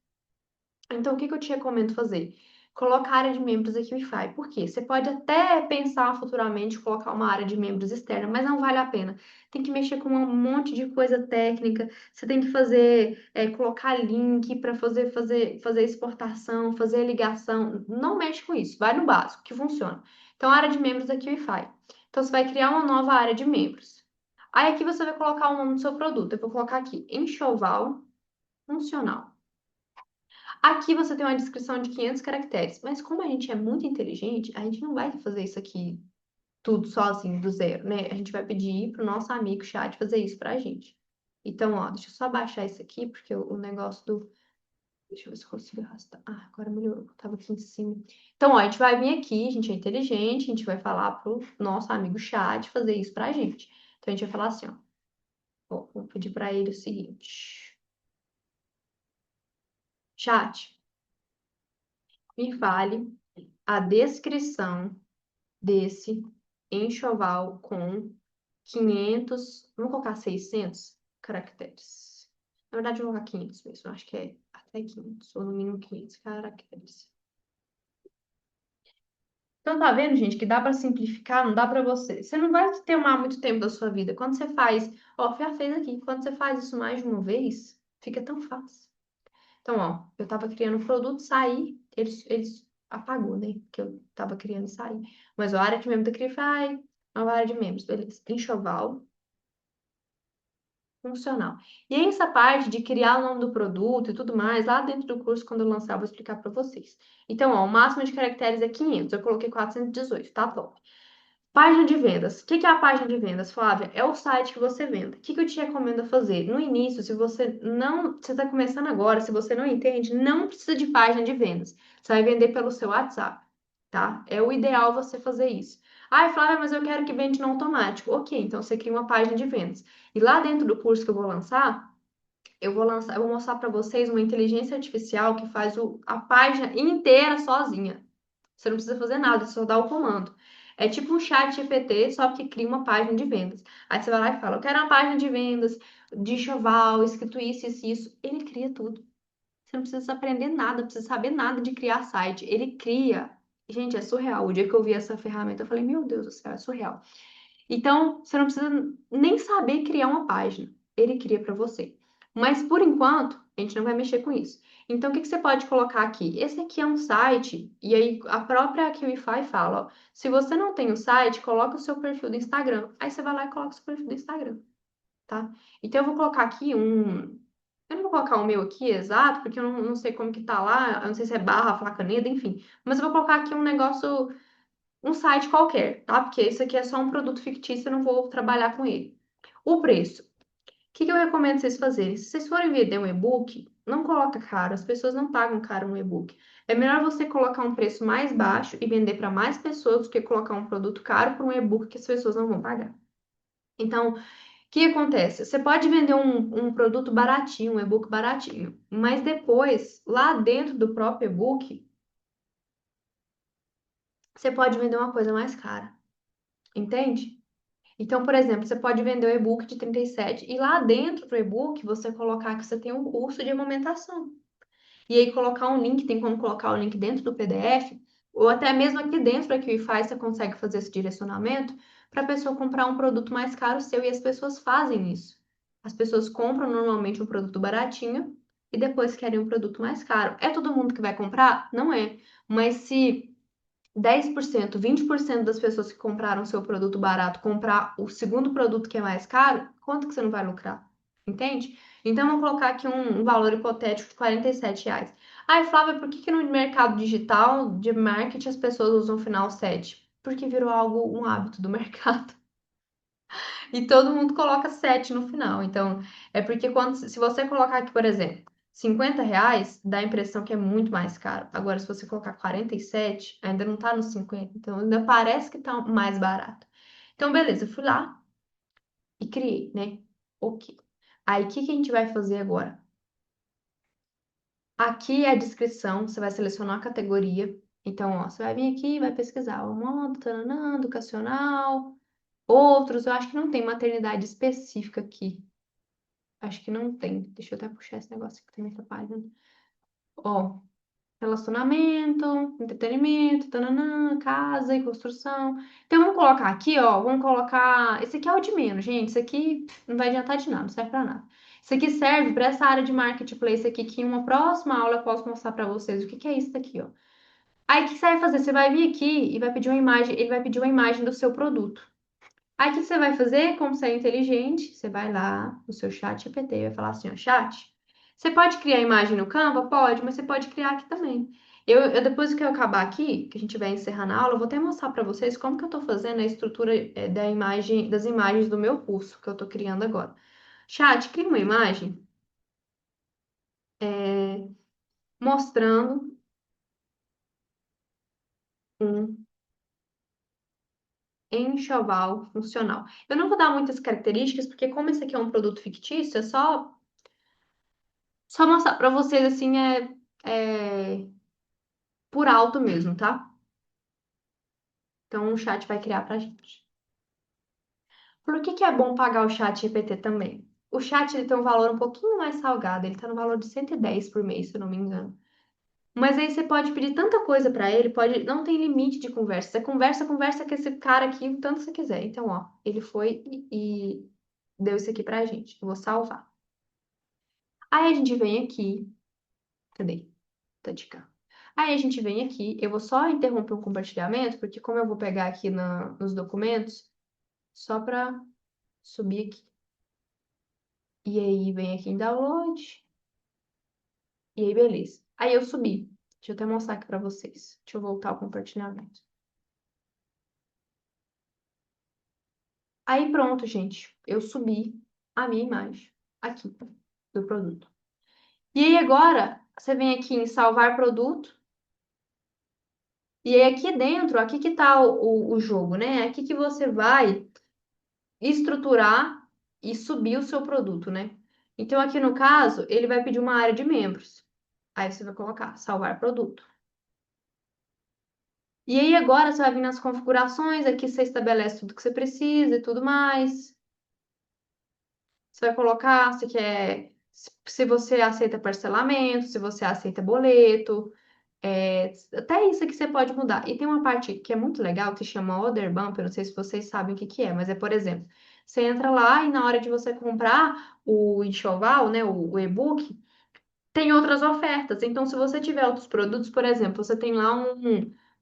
Então, o que que eu te recomendo fazer? Colocar a área de membros aqui no Wi-Fi. Por quê? Você pode até pensar futuramente em colocar uma área de membros externa, mas não vale a pena. Tem que mexer com um monte de coisa técnica. Você tem que fazer, colocar link para fazer exportação, fazer ligação. Não mexe com isso. Vai no básico, que funciona. Então, a área de membros aqui no Wi-Fi. Então, você vai criar uma nova área de membros. Aí, aqui você vai colocar o nome do seu produto. Eu vou colocar aqui, enxoval funcional. Aqui você tem uma descrição de 500 caracteres, mas como a gente é muito inteligente, a gente não vai fazer isso aqui tudo sozinho, do zero, né? A gente vai pedir para o nosso amigo chat fazer isso para a gente. Então, ó, deixa eu só baixar isso aqui, porque o negócio do. Deixa eu ver se eu consigo arrastar. Ah, agora melhorou, tava aqui em cima. Então, ó, a gente vai vir aqui, a gente é inteligente, a gente vai falar pro nosso amigo chat fazer isso pra gente. Então, a gente vai falar assim, ó. Vou pedir para ele o seguinte: chat, me fale a descrição desse enxoval com 500, vamos colocar 600 caracteres. Na verdade, eu vou colocar 500 mesmo, eu acho que é até 500, ou no mínimo 500 caracteres. Então, tá vendo, gente, que dá para simplificar, não dá para você. Você não vai tomar muito tempo da sua vida. Quando você faz, ó, já fez aqui, quando você faz isso mais de uma vez, fica tão fácil. Então, ó, eu tava criando o produto, saí, eles apagou, né? Que eu tava criando e saí. Mas a área de membro da Crify, nova área de membros, beleza. Enxoval. funcional. E aí, essa parte de criar o nome do produto e tudo mais, lá dentro do curso, quando eu lançar, eu vou explicar para vocês. Então, ó, o máximo de caracteres é 500, eu coloquei 418, tá top. Página de vendas. O que é a página de vendas, Flávia? É o site que você vende. O que eu te recomendo fazer? No início, se você não, você está começando agora, se você não entende, não precisa de página de vendas. Você vai vender pelo seu WhatsApp, tá? É o ideal você fazer isso. Ai, Flávia, mas eu quero que vende no automático. Ok, então você cria uma página de vendas. E lá dentro do curso que eu vou lançar, eu vou mostrar para vocês uma inteligência artificial que faz a página inteira sozinha. Você não precisa fazer nada, só dá o comando. É tipo um chat GPT, só que cria uma página de vendas. Aí você vai lá e fala, eu quero uma página de vendas de enxoval, escrito isso, isso, isso. Ele cria tudo. Você não precisa aprender nada, não precisa saber nada de criar site. Ele cria. Gente, é surreal. O dia que eu vi essa ferramenta, eu falei, meu Deus do céu, é surreal. Então, você não precisa nem saber criar uma página. Ele cria para você. Mas, por enquanto, a gente não vai mexer com isso. Então, o que você pode colocar aqui? Esse aqui é um site, e aí a própria Kiwify fala, ó, se você não tem o site, coloca o seu perfil do Instagram. Aí você vai lá e coloca o seu perfil do Instagram, tá? Então, eu vou colocar aqui um... Eu não vou colocar o meu aqui exato, porque eu não sei como que tá lá, eu não sei se é barra, flacaneda, enfim. Mas eu vou colocar aqui um negócio, um site qualquer, tá? Porque isso aqui é só um produto fictício, eu não vou trabalhar com ele. O preço. O que eu recomendo vocês fazerem? Se vocês forem vender um e-book, não coloca caro, as pessoas não pagam caro no e-book. É melhor você colocar um preço mais baixo e vender para mais pessoas do que colocar um produto caro por um e-book que as pessoas não vão pagar. Então, o que acontece? Você pode vender um produto baratinho, um e-book baratinho, mas depois, lá dentro do próprio e-book, você pode vender uma coisa mais cara, entende? Então, por exemplo, você pode vender o e-book de 37 e lá dentro do e-book você colocar que você tem um curso de amamentação. E aí colocar um link, tem como colocar o link dentro do PDF, ou até mesmo aqui dentro da QIFI você consegue fazer esse direcionamento para a pessoa comprar um produto mais caro seu e as pessoas fazem isso. As pessoas compram normalmente um produto baratinho e depois querem um produto mais caro. É todo mundo que vai comprar? Não é. Mas se 10%, 20% das pessoas que compraram seu produto barato comprar o segundo produto que é mais caro, quanto que você não vai lucrar? Entende? Então, vamos colocar aqui um valor hipotético de R$ 47. Ai, Flávia, por que no mercado digital de marketing as pessoas usam o final 7? Porque virou algo, um hábito do mercado. E todo mundo coloca 7 no final. Então, é porque se você colocar aqui, por exemplo, R$ 50, dá a impressão que é muito mais caro. Agora, se você colocar 47, ainda não tá nos 50. Então, ainda parece que tá mais barato. Então, beleza, eu fui lá e criei, né? Ok. Aí, o que que a gente vai fazer agora? Aqui é a descrição, você vai selecionar a categoria. Então, ó, você vai vir aqui e vai pesquisar o modo, tananã, educacional, outros. Eu acho que não tem maternidade específica aqui. Acho que não tem. Deixa eu até puxar esse negócio aqui também, essa página. Ó, relacionamento, entretenimento, tananã, casa e construção. Então, vamos colocar aqui, ó. Vamos colocar. Esse aqui é o de menos, gente. Isso aqui não vai adiantar de nada, não serve pra nada. Isso aqui serve para essa área de marketplace aqui, que em uma próxima aula eu posso mostrar para vocês o que que é isso daqui, ó. Aí, o que você vai fazer? Você vai vir aqui e vai pedir uma imagem, ele vai pedir uma imagem do seu produto. Aí, o que você vai fazer? Como você é inteligente, você vai lá no seu chat GPT e vai falar assim, ó, chat, você pode criar imagem no Canva? Pode, mas você pode criar aqui também. Depois que eu acabar aqui, que a gente vai encerrar na aula, eu vou até mostrar para vocês como que eu estou fazendo a estrutura da imagem, das imagens do meu curso que eu estou criando agora. Chat, cria uma imagem mostrando um enxoval funcional. Eu não vou dar muitas características, porque como esse aqui é um produto fictício, é só mostrar para vocês assim, é por alto mesmo, tá? Então o chat vai criar pra gente. Por que que é bom pagar o chat GPT também? O chat ele tem um valor um pouquinho mais salgado, ele tá no valor de 110 por mês, se eu não me engano. Mas aí você pode pedir tanta coisa para ele, pode, não tem limite de conversa. Você conversa com esse cara aqui o tanto você quiser. Então, ó, ele foi e deu isso aqui pra gente. Eu vou salvar. Aí a gente vem aqui, cadê? Tá de cá. Aí a gente vem aqui, eu vou só interromper o compartilhamento, porque como eu vou pegar aqui nos documentos, só para subir aqui. E aí vem aqui em download. E aí, beleza. Aí eu subi. Deixa eu até mostrar aqui pra vocês. Deixa eu voltar ao compartilhamento. Aí pronto, gente. Eu subi a minha imagem aqui do produto. E aí agora, você vem aqui em salvar produto. E aí aqui dentro, aqui que tá o jogo, né? Aqui que você vai estruturar e subir o seu produto, né? Então aqui no caso, ele vai pedir uma área de membros. Aí você vai colocar salvar produto. E aí agora você vai vir nas configurações, aqui você estabelece tudo que você precisa e tudo mais. Você vai colocar se quer, se você aceita parcelamento, se você aceita boleto, até isso aqui você pode mudar. E tem uma parte que é muito legal que se chama Order Bump, eu não sei se vocês sabem o que que é, mas é, por exemplo, você entra lá e na hora de você comprar o enxoval, né, o e-book, tem outras ofertas. Então, se você tiver outros produtos, por exemplo, você tem lá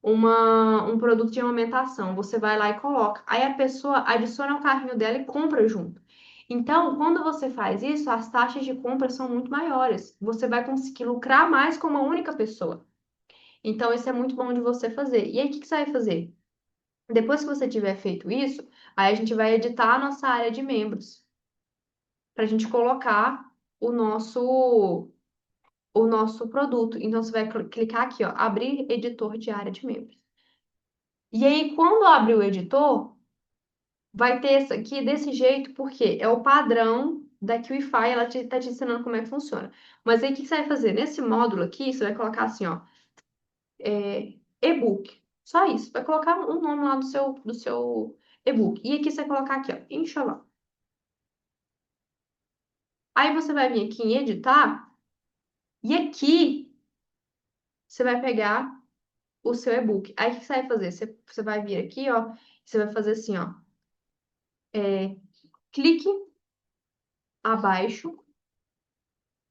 um produto de amamentação, você vai lá e coloca. Aí a pessoa adiciona o carrinho dela e compra junto. Então, quando você faz isso, as taxas de compra são muito maiores. Você vai conseguir lucrar mais com uma única pessoa. Então, isso é muito bom de você fazer. E aí, o que que você vai fazer? Depois que você tiver feito isso, aí a gente vai editar a nossa área de membros, para a gente colocar o nosso o nosso produto. Então, você vai clicar aqui, ó, abrir editor de área de membros. E aí, quando abrir o editor, vai ter esse aqui desse jeito, porque é o padrão da QIFI, ela tá te ensinando como é que funciona. Mas aí, o que você vai fazer? Nesse módulo aqui, você vai colocar assim, ó, e-book. Só isso. Vai colocar um nome lá do seu e-book. E aqui você vai colocar aqui, ó, Enxoval. Aí você vai vir aqui em editar, e aqui você vai pegar o seu e-book. Aí o que você vai fazer? Você vai vir aqui, ó, você vai fazer assim, ó, clique abaixo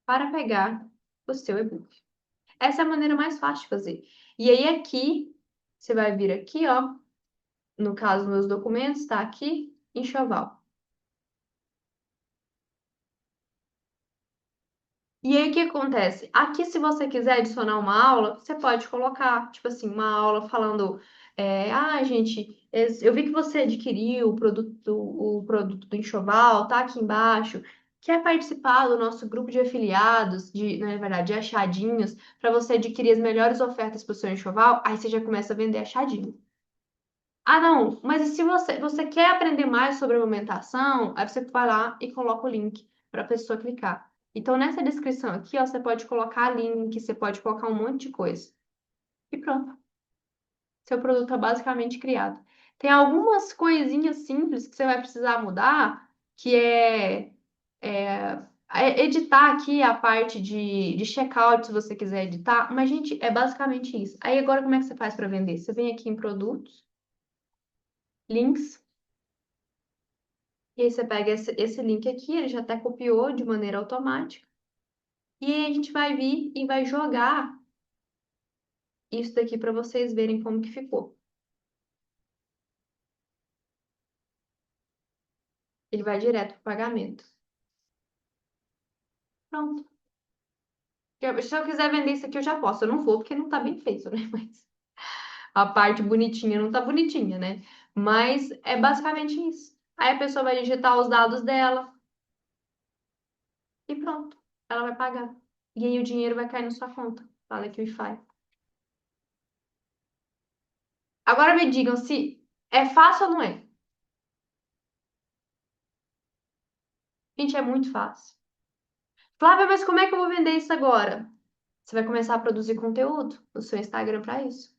para pegar o seu e-book. Essa é a maneira mais fácil de fazer. E aí aqui, você vai vir aqui, ó, no caso, meus documentos, tá aqui, enxoval. E aí, o que acontece? Aqui, se você quiser adicionar uma aula, você pode colocar, tipo assim, uma aula falando, gente, eu vi que você adquiriu o produto do Enxoval, tá aqui embaixo. Quer participar do nosso grupo de afiliados, na verdade, de achadinhos, para você adquirir as melhores ofertas para o seu enxoval? Aí você já começa a vender achadinho. Ah, não, mas e se você quer aprender mais sobre a amamentação, aí você vai lá e coloca o link para a pessoa clicar. Então, nessa descrição aqui, ó, você pode colocar link, você pode colocar um monte de coisa. E pronto, seu produto está basicamente criado. Tem algumas coisinhas simples que você vai precisar mudar, que é editar aqui a parte de checkout, se você quiser editar, mas, gente, é basicamente isso. Aí, agora, como é que você faz para vender? Você vem aqui em produtos, links. E aí você pega esse link aqui, ele já até copiou de maneira automática. E aí a gente vai vir e vai jogar isso daqui para vocês verem como que ficou. Ele vai direto para o pagamento. Pronto. Se eu quiser vender isso aqui, eu já posso. Eu não vou porque não tá bem feito, né? Mas a parte bonitinha não tá bonitinha, né? Mas é basicamente isso. Aí a pessoa vai digitar os dados dela e pronto. Ela vai pagar. E aí o dinheiro vai cair na sua conta. Fala que o Wi-Fi. Agora me digam se é fácil ou não é. Gente, é muito fácil. Flávia, mas como é que eu vou vender isso agora? Você vai começar a produzir conteúdo no seu Instagram para isso.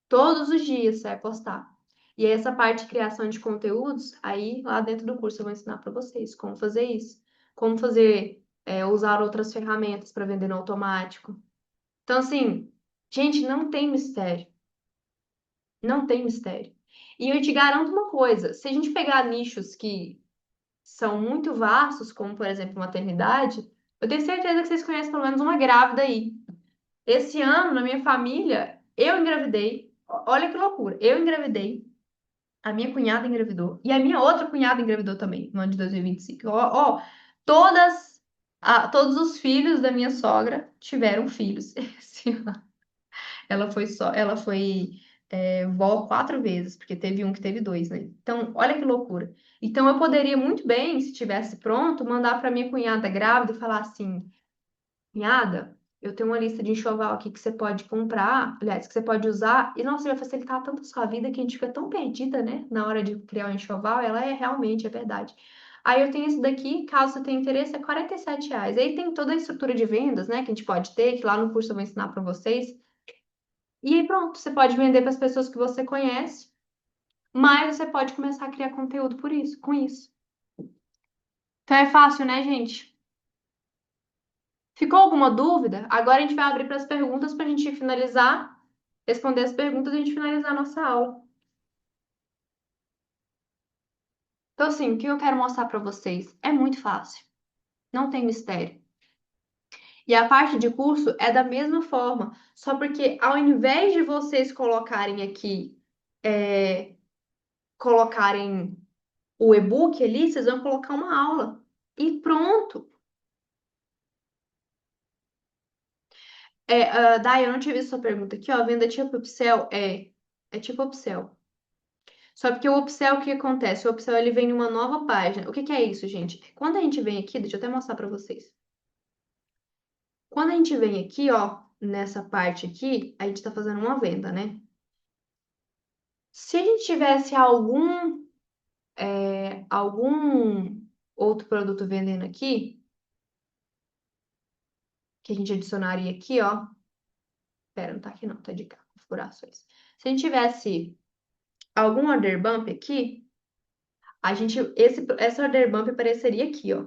Todos os dias você vai postar. E aí, essa parte de criação de conteúdos, aí lá dentro do curso eu vou ensinar para vocês como fazer isso. Como fazer, usar outras ferramentas para vender no automático. Então, assim, gente, não tem mistério. Não tem mistério. E eu te garanto uma coisa: se a gente pegar nichos que são muito vastos, como por exemplo maternidade, eu tenho certeza que vocês conhecem pelo menos uma grávida aí. Esse ano, na minha família, eu engravidei. Olha que loucura. Eu engravidei, a minha cunhada engravidou e a minha outra cunhada engravidou também no ano de 2025. Ó, ó, Todos os filhos da minha sogra tiveram filhos. Esse ano. Ela foi vó 4 vezes, porque teve um que teve dois, né? Então, olha que loucura. Então, eu poderia muito bem, se tivesse pronto, mandar para minha cunhada grávida e falar assim: cunhada, eu tenho uma lista de enxoval aqui que você pode comprar, aliás, que você pode usar, e nossa, vai facilitar tanto a sua vida que a gente fica tão perdida, né? Na hora de criar um enxoval, ela é realmente, é verdade. Aí eu tenho esse daqui, caso você tenha interesse, é R$ 47. Aí tem toda a estrutura de vendas, né, que a gente pode ter, que lá no curso eu vou ensinar para vocês. E aí pronto, você pode vender para as pessoas que você conhece, mas você pode começar a criar conteúdo por isso, com isso. Então é fácil, né, gente? Ficou alguma dúvida? Agora a gente vai abrir para as perguntas para a gente finalizar, responder as perguntas e a gente finalizar a nossa aula. Então, assim, o que eu quero mostrar para vocês é muito fácil, não tem mistério. E a parte de curso é da mesma forma, só porque ao invés de vocês colocarem aqui, é, colocarem o e-book ali, vocês vão colocar uma aula. E pronto. Dai, eu não tive sua pergunta aqui, ó. Venda tipo upsell? É tipo upsell. Só porque o upsell, o que acontece? O upsell, ele vem em uma nova página. O que que é isso, gente? Quando a gente vem aqui, deixa eu até mostrar pra vocês. Quando a gente vem aqui, ó, nessa parte aqui, a gente tá fazendo uma venda, né? Se a gente tivesse algum outro produto vendendo aqui, que a gente adicionaria aqui, ó. Pera, não tá aqui não, tá de cá, configurações. Se a gente tivesse algum order bump aqui, essa order bump apareceria aqui, ó.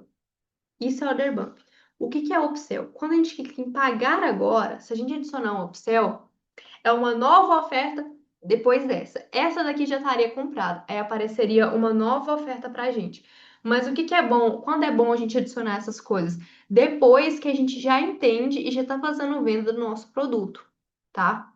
Isso é order bump. O que que é upsell? Quando a gente clica em pagar agora, se a gente adicionar um upsell, é uma nova oferta depois dessa. Essa daqui já estaria comprada. Aí apareceria uma nova oferta pra gente. Mas o que que é bom? Quando é bom a gente adicionar essas coisas? Depois que a gente já entende e já tá fazendo venda do nosso produto, tá?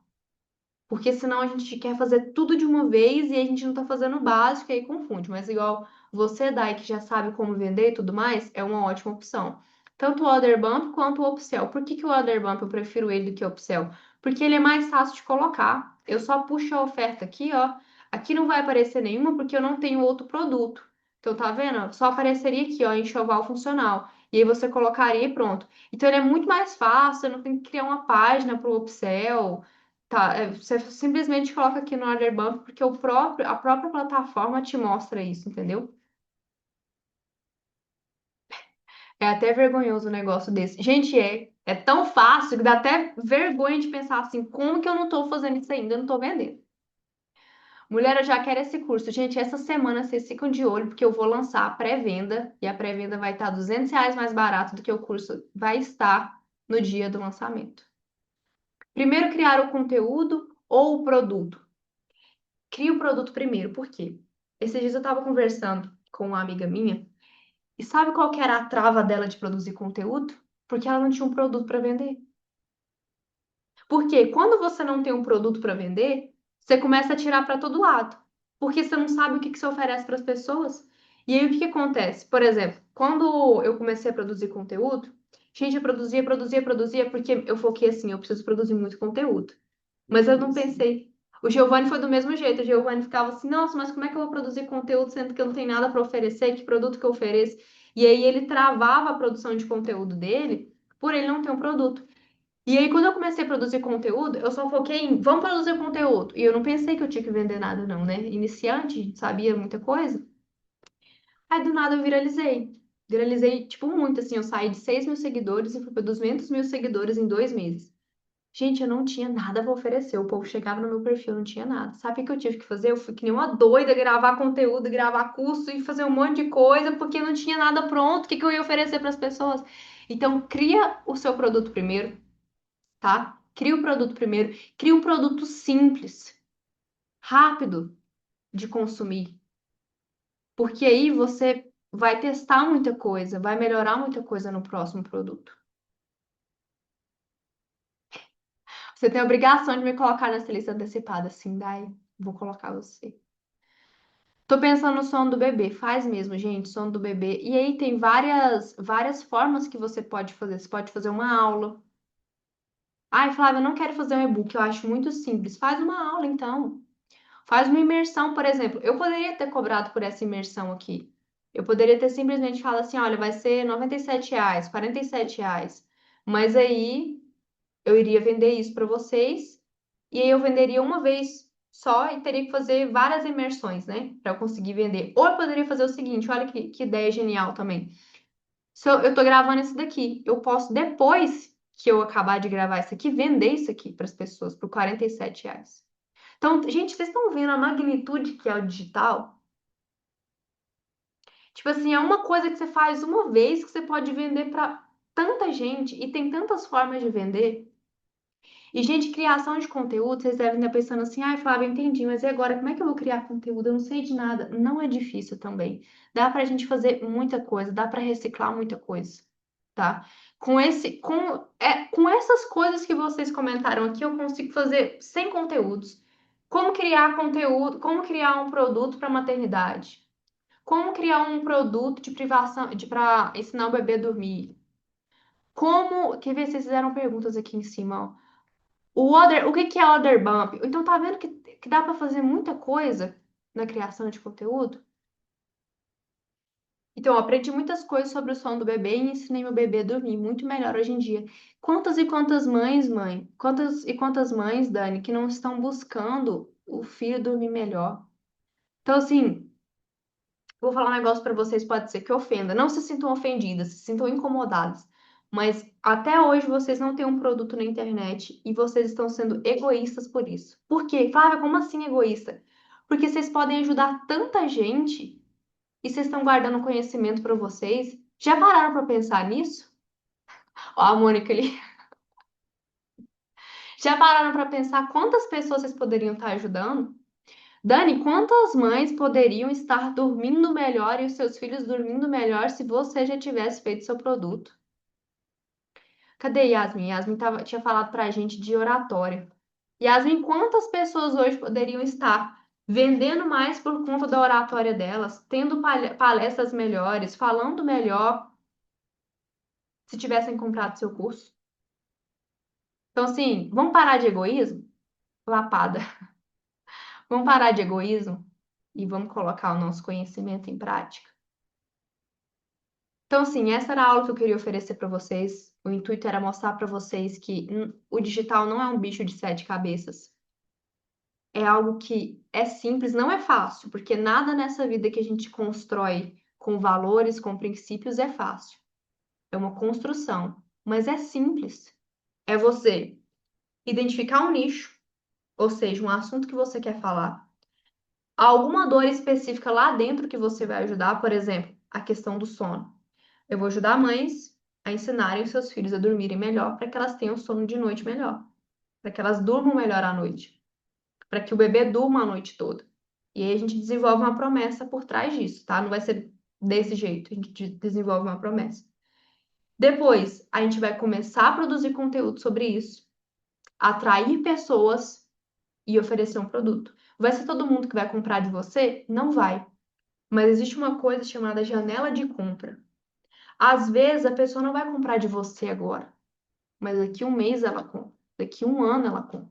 Porque senão a gente quer fazer tudo de uma vez e a gente não tá fazendo o básico e aí confunde. Mas igual você, Dai, que já sabe como vender e tudo mais, é uma ótima opção. Tanto o Order Bump quanto o Upsell. Por que que o Order Bump eu prefiro ele do que o Upsell? Porque ele é mais fácil de colocar. Eu só puxo a oferta aqui, ó. Aqui não vai aparecer nenhuma porque eu não tenho outro produto. Então, tá vendo? Só apareceria aqui, ó, enxoval funcional. E aí você colocaria e pronto. Então, ele é muito mais fácil, você não tem que criar uma página para o Upsell. Tá, você simplesmente coloca aqui no Order Bump porque a própria plataforma te mostra isso, entendeu? É até vergonhoso um negócio desse. Gente, é tão fácil que dá até vergonha de pensar assim, como que eu não tô fazendo isso ainda? Eu não tô vendendo. Mulher, eu já quero esse curso. Gente, essa semana vocês ficam de olho porque eu vou lançar a pré-venda e a pré-venda vai estar R$ 200 mais barato do que o curso vai estar no dia do lançamento. Primeiro, criar o conteúdo ou o produto. Cria o produto primeiro, por quê? Esses dias eu estava conversando com uma amiga minha e sabe qual que era a trava dela de produzir conteúdo? Porque ela não tinha um produto para vender. Porque quando você não tem um produto para vender, você começa a tirar para todo lado, porque você não sabe o que que você oferece para as pessoas. E aí o que que acontece? Por exemplo, quando eu comecei a produzir conteúdo, gente, eu produzia, porque eu foquei assim, eu preciso produzir muito conteúdo. Mas eu não pensei. O Giovanni foi do mesmo jeito. O Giovanni ficava assim, nossa, mas como é que eu vou produzir conteúdo sendo que eu não tenho nada para oferecer? Que produto que eu ofereço? E aí ele travava a produção de conteúdo dele por ele não ter um produto. E aí, quando eu comecei a produzir conteúdo, eu só foquei em vamos produzir conteúdo. E eu não pensei que eu tinha que vender nada, não, né? Iniciante, sabia muita coisa. Aí do nada eu viralizei. Viralizei, tipo, muito, assim. Eu saí de 6 mil seguidores e fui para 200 mil seguidores em 2 meses. Gente, eu não tinha nada pra oferecer. O povo chegava no meu perfil, não tinha nada. Sabe o que eu tive que fazer? Eu fui que nem uma doida gravar conteúdo, gravar curso e fazer um monte de coisa porque não tinha nada pronto. O que que eu ia oferecer para as pessoas? Então, cria o seu produto primeiro, tá? Cria o produto primeiro. Cria um produto simples, rápido de consumir. Porque aí você vai testar muita coisa, vai melhorar muita coisa no próximo produto. Você tem a obrigação de me colocar nessa lista antecipada, assim, Dai. Vou colocar você. Tô pensando no sono do bebê. Faz mesmo, gente, sono do bebê. E aí tem várias formas que você pode fazer. Você pode fazer uma aula. Ai, Flávia, eu não quero fazer um e-book, eu acho muito simples. Faz uma aula, então. Faz uma imersão, por exemplo. Eu poderia ter cobrado por essa imersão aqui. Eu poderia ter simplesmente falado assim, olha, vai ser R$ 97, R$ 47. Mas aí eu iria vender isso para vocês e aí eu venderia uma vez só e teria que fazer várias imersões, né? Para eu conseguir vender. Ou eu poderia fazer o seguinte, olha que ideia genial também. Se eu tô gravando isso daqui, eu posso, depois que eu acabar de gravar isso aqui, vender isso aqui para as pessoas por R$ 47. Então, gente, vocês estão vendo a magnitude que é o digital? Tipo assim, é uma coisa que você faz uma vez que você pode vender para tanta gente e tem tantas formas de vender. E, gente, criação de conteúdo, vocês devem estar pensando assim, ai, Flávia, entendi, mas e agora, como é que eu vou criar conteúdo? Eu não sei de nada. Não é difícil também. Dá pra gente fazer muita coisa, dá pra reciclar muita coisa, tá? Com essas coisas que vocês comentaram aqui, eu consigo fazer 100 conteúdos. Como criar conteúdo, como criar um produto para maternidade, como criar um produto de privação, para ensinar o bebê a dormir. Quer ver, vocês fizeram perguntas aqui em cima, ó. O que que é Other Bump? Então tá vendo que dá para fazer muita coisa na criação de conteúdo? Então, eu aprendi muitas coisas sobre o sono do bebê e ensinei meu bebê a dormir muito melhor hoje em dia. Quantas e quantas mães, mãe? Quantas e quantas mães, Dani, que não estão buscando o filho dormir melhor? Então, assim, vou falar um negócio para vocês, pode ser que ofenda. Não se sintam ofendidas, se sintam incomodadas. Mas até hoje vocês não têm um produto na internet e vocês estão sendo egoístas por isso. Por quê? Flávia, como assim egoísta? Porque vocês podem ajudar tanta gente e vocês estão guardando conhecimento para vocês. Já pararam para pensar nisso? Ó, a Mônica ali. Já pararam para pensar quantas pessoas vocês poderiam estar ajudando? Dani, quantas mães poderiam estar dormindo melhor e os seus filhos dormindo melhor se você já tivesse feito seu produto? Cadê Yasmin? Yasmin tinha falado pra gente de oratória. Yasmin, quantas pessoas hoje poderiam estar vendendo mais por conta da oratória delas, tendo palestras melhores, falando melhor, se tivessem comprado seu curso? Então, assim, vamos parar de egoísmo? Lapada. Vamos parar de egoísmo e vamos colocar o nosso conhecimento em prática. Então, assim, essa era a aula que eu queria oferecer para vocês. O intuito era mostrar para vocês que o digital não é um bicho de sete cabeças. É algo que é simples, não é fácil, porque nada nessa vida que a gente constrói com valores, com princípios é fácil. É uma construção, mas é simples. É você identificar um nicho, ou seja, um assunto que você quer falar, alguma dor específica lá dentro que você vai ajudar, por exemplo, a questão do sono. Eu vou ajudar mães a ensinarem os seus filhos a dormirem melhor para que elas tenham sono de noite melhor, para que elas durmam melhor à noite, para que o bebê durma a noite toda. E aí a gente desenvolve uma promessa por trás disso, tá? Não vai ser desse jeito, a gente desenvolve uma promessa. Depois, a gente vai começar a produzir conteúdo sobre isso, atrair pessoas e oferecer um produto. Vai ser todo mundo que vai comprar de você? Não vai. Mas existe uma coisa chamada janela de compra. Às vezes a pessoa não vai comprar de você agora, mas daqui um mês ela compra, daqui um ano ela compra.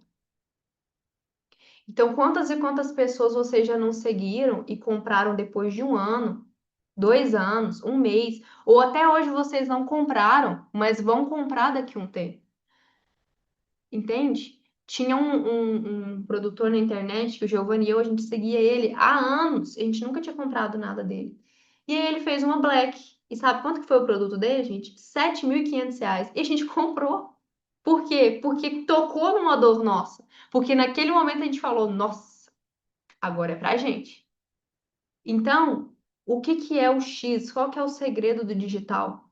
Então, quantas e quantas pessoas vocês já não seguiram e compraram depois de um ano, 2 anos, um mês, ou até hoje vocês não compraram, mas vão comprar daqui um tempo, entende? Tinha um produtor na internet, que o Giovanni e eu, a gente seguia ele há anos, a gente nunca tinha comprado nada dele. E aí ele fez uma Black. E sabe quanto que foi o produto dele, gente? R$ 7.500. E a gente comprou. Por quê? Porque tocou numa dor nossa. Porque naquele momento a gente falou, nossa, agora é pra gente. Então, o que que é o X? Qual que é o segredo do digital?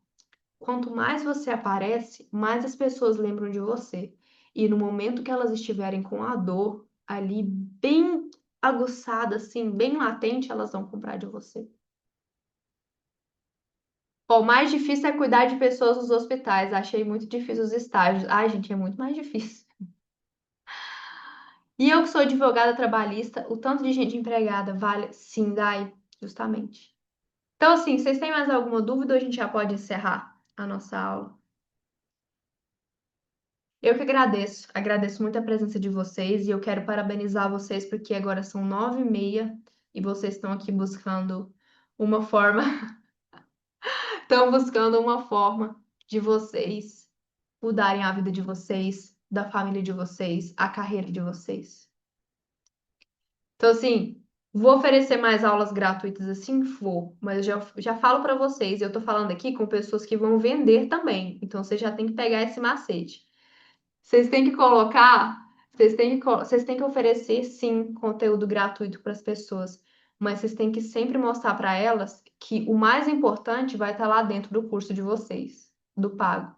Quanto mais você aparece, mais as pessoas lembram de você. E no momento que elas estiverem com a dor ali bem aguçada, assim, bem latente, elas vão comprar de você. Ó, o mais difícil é cuidar de pessoas nos hospitais. Achei muito difícil os estágios. Ai, gente, é muito mais difícil. E eu que sou advogada trabalhista, o tanto de gente empregada vale? Sim, Dai, justamente. Então, assim, vocês têm mais alguma dúvida ou a gente já pode encerrar a nossa aula? Eu que agradeço muito a presença de vocês e eu quero parabenizar vocês porque agora são 9h30 e vocês estão aqui buscando uma forma, estão buscando uma forma de vocês mudarem a vida de vocês, da família de vocês, a carreira de vocês. Então, assim, vou oferecer mais aulas gratuitas assim? Vou, mas eu já falo para vocês, eu tô falando aqui com pessoas que vão vender também, então você já tem que pegar esse macete. Vocês têm que colocar, vocês têm que oferecer sim conteúdo gratuito para as pessoas, mas vocês têm que sempre mostrar para elas que o mais importante vai estar lá dentro do curso de vocês, do pago.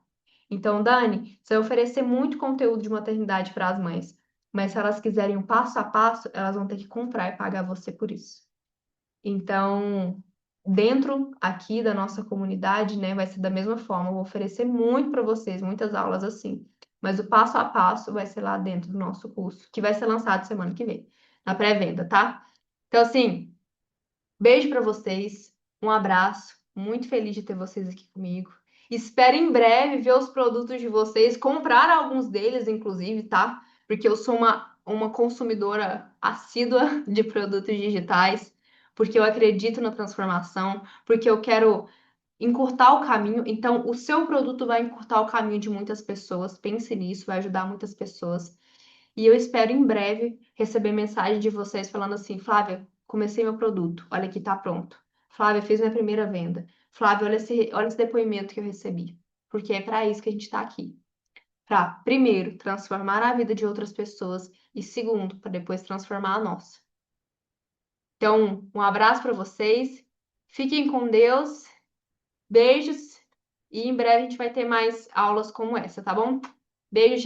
Então, Dani, você vai oferecer muito conteúdo de maternidade para as mães, mas se elas quiserem o passo a passo, elas vão ter que comprar e pagar você por isso. Então, dentro aqui da nossa comunidade, né, vai ser da mesma forma. Eu vou oferecer muito para vocês, muitas aulas assim. Mas o passo a passo vai ser lá dentro do nosso curso, que vai ser lançado semana que vem, na pré-venda, tá? Então, assim, beijo para vocês, um abraço, muito feliz de ter vocês aqui comigo. Espero em breve ver os produtos de vocês, comprar alguns deles, inclusive, tá? Porque eu sou uma consumidora assídua de produtos digitais, porque eu acredito na transformação, porque eu quero encurtar o caminho. Então, o seu produto vai encurtar o caminho de muitas pessoas. Pense nisso, vai ajudar muitas pessoas. E eu espero em breve receber mensagem de vocês falando assim: Flávia, comecei meu produto, olha aqui, tá pronto. Flávia, fiz minha primeira venda. Flávia, olha esse depoimento que eu recebi. Porque é para isso que a gente está aqui. Para, primeiro, transformar a vida de outras pessoas e, segundo, para depois transformar a nossa. Então, um abraço para vocês. Fiquem com Deus. Beijos. E em breve a gente vai ter mais aulas como essa, tá bom? Beijo, gente.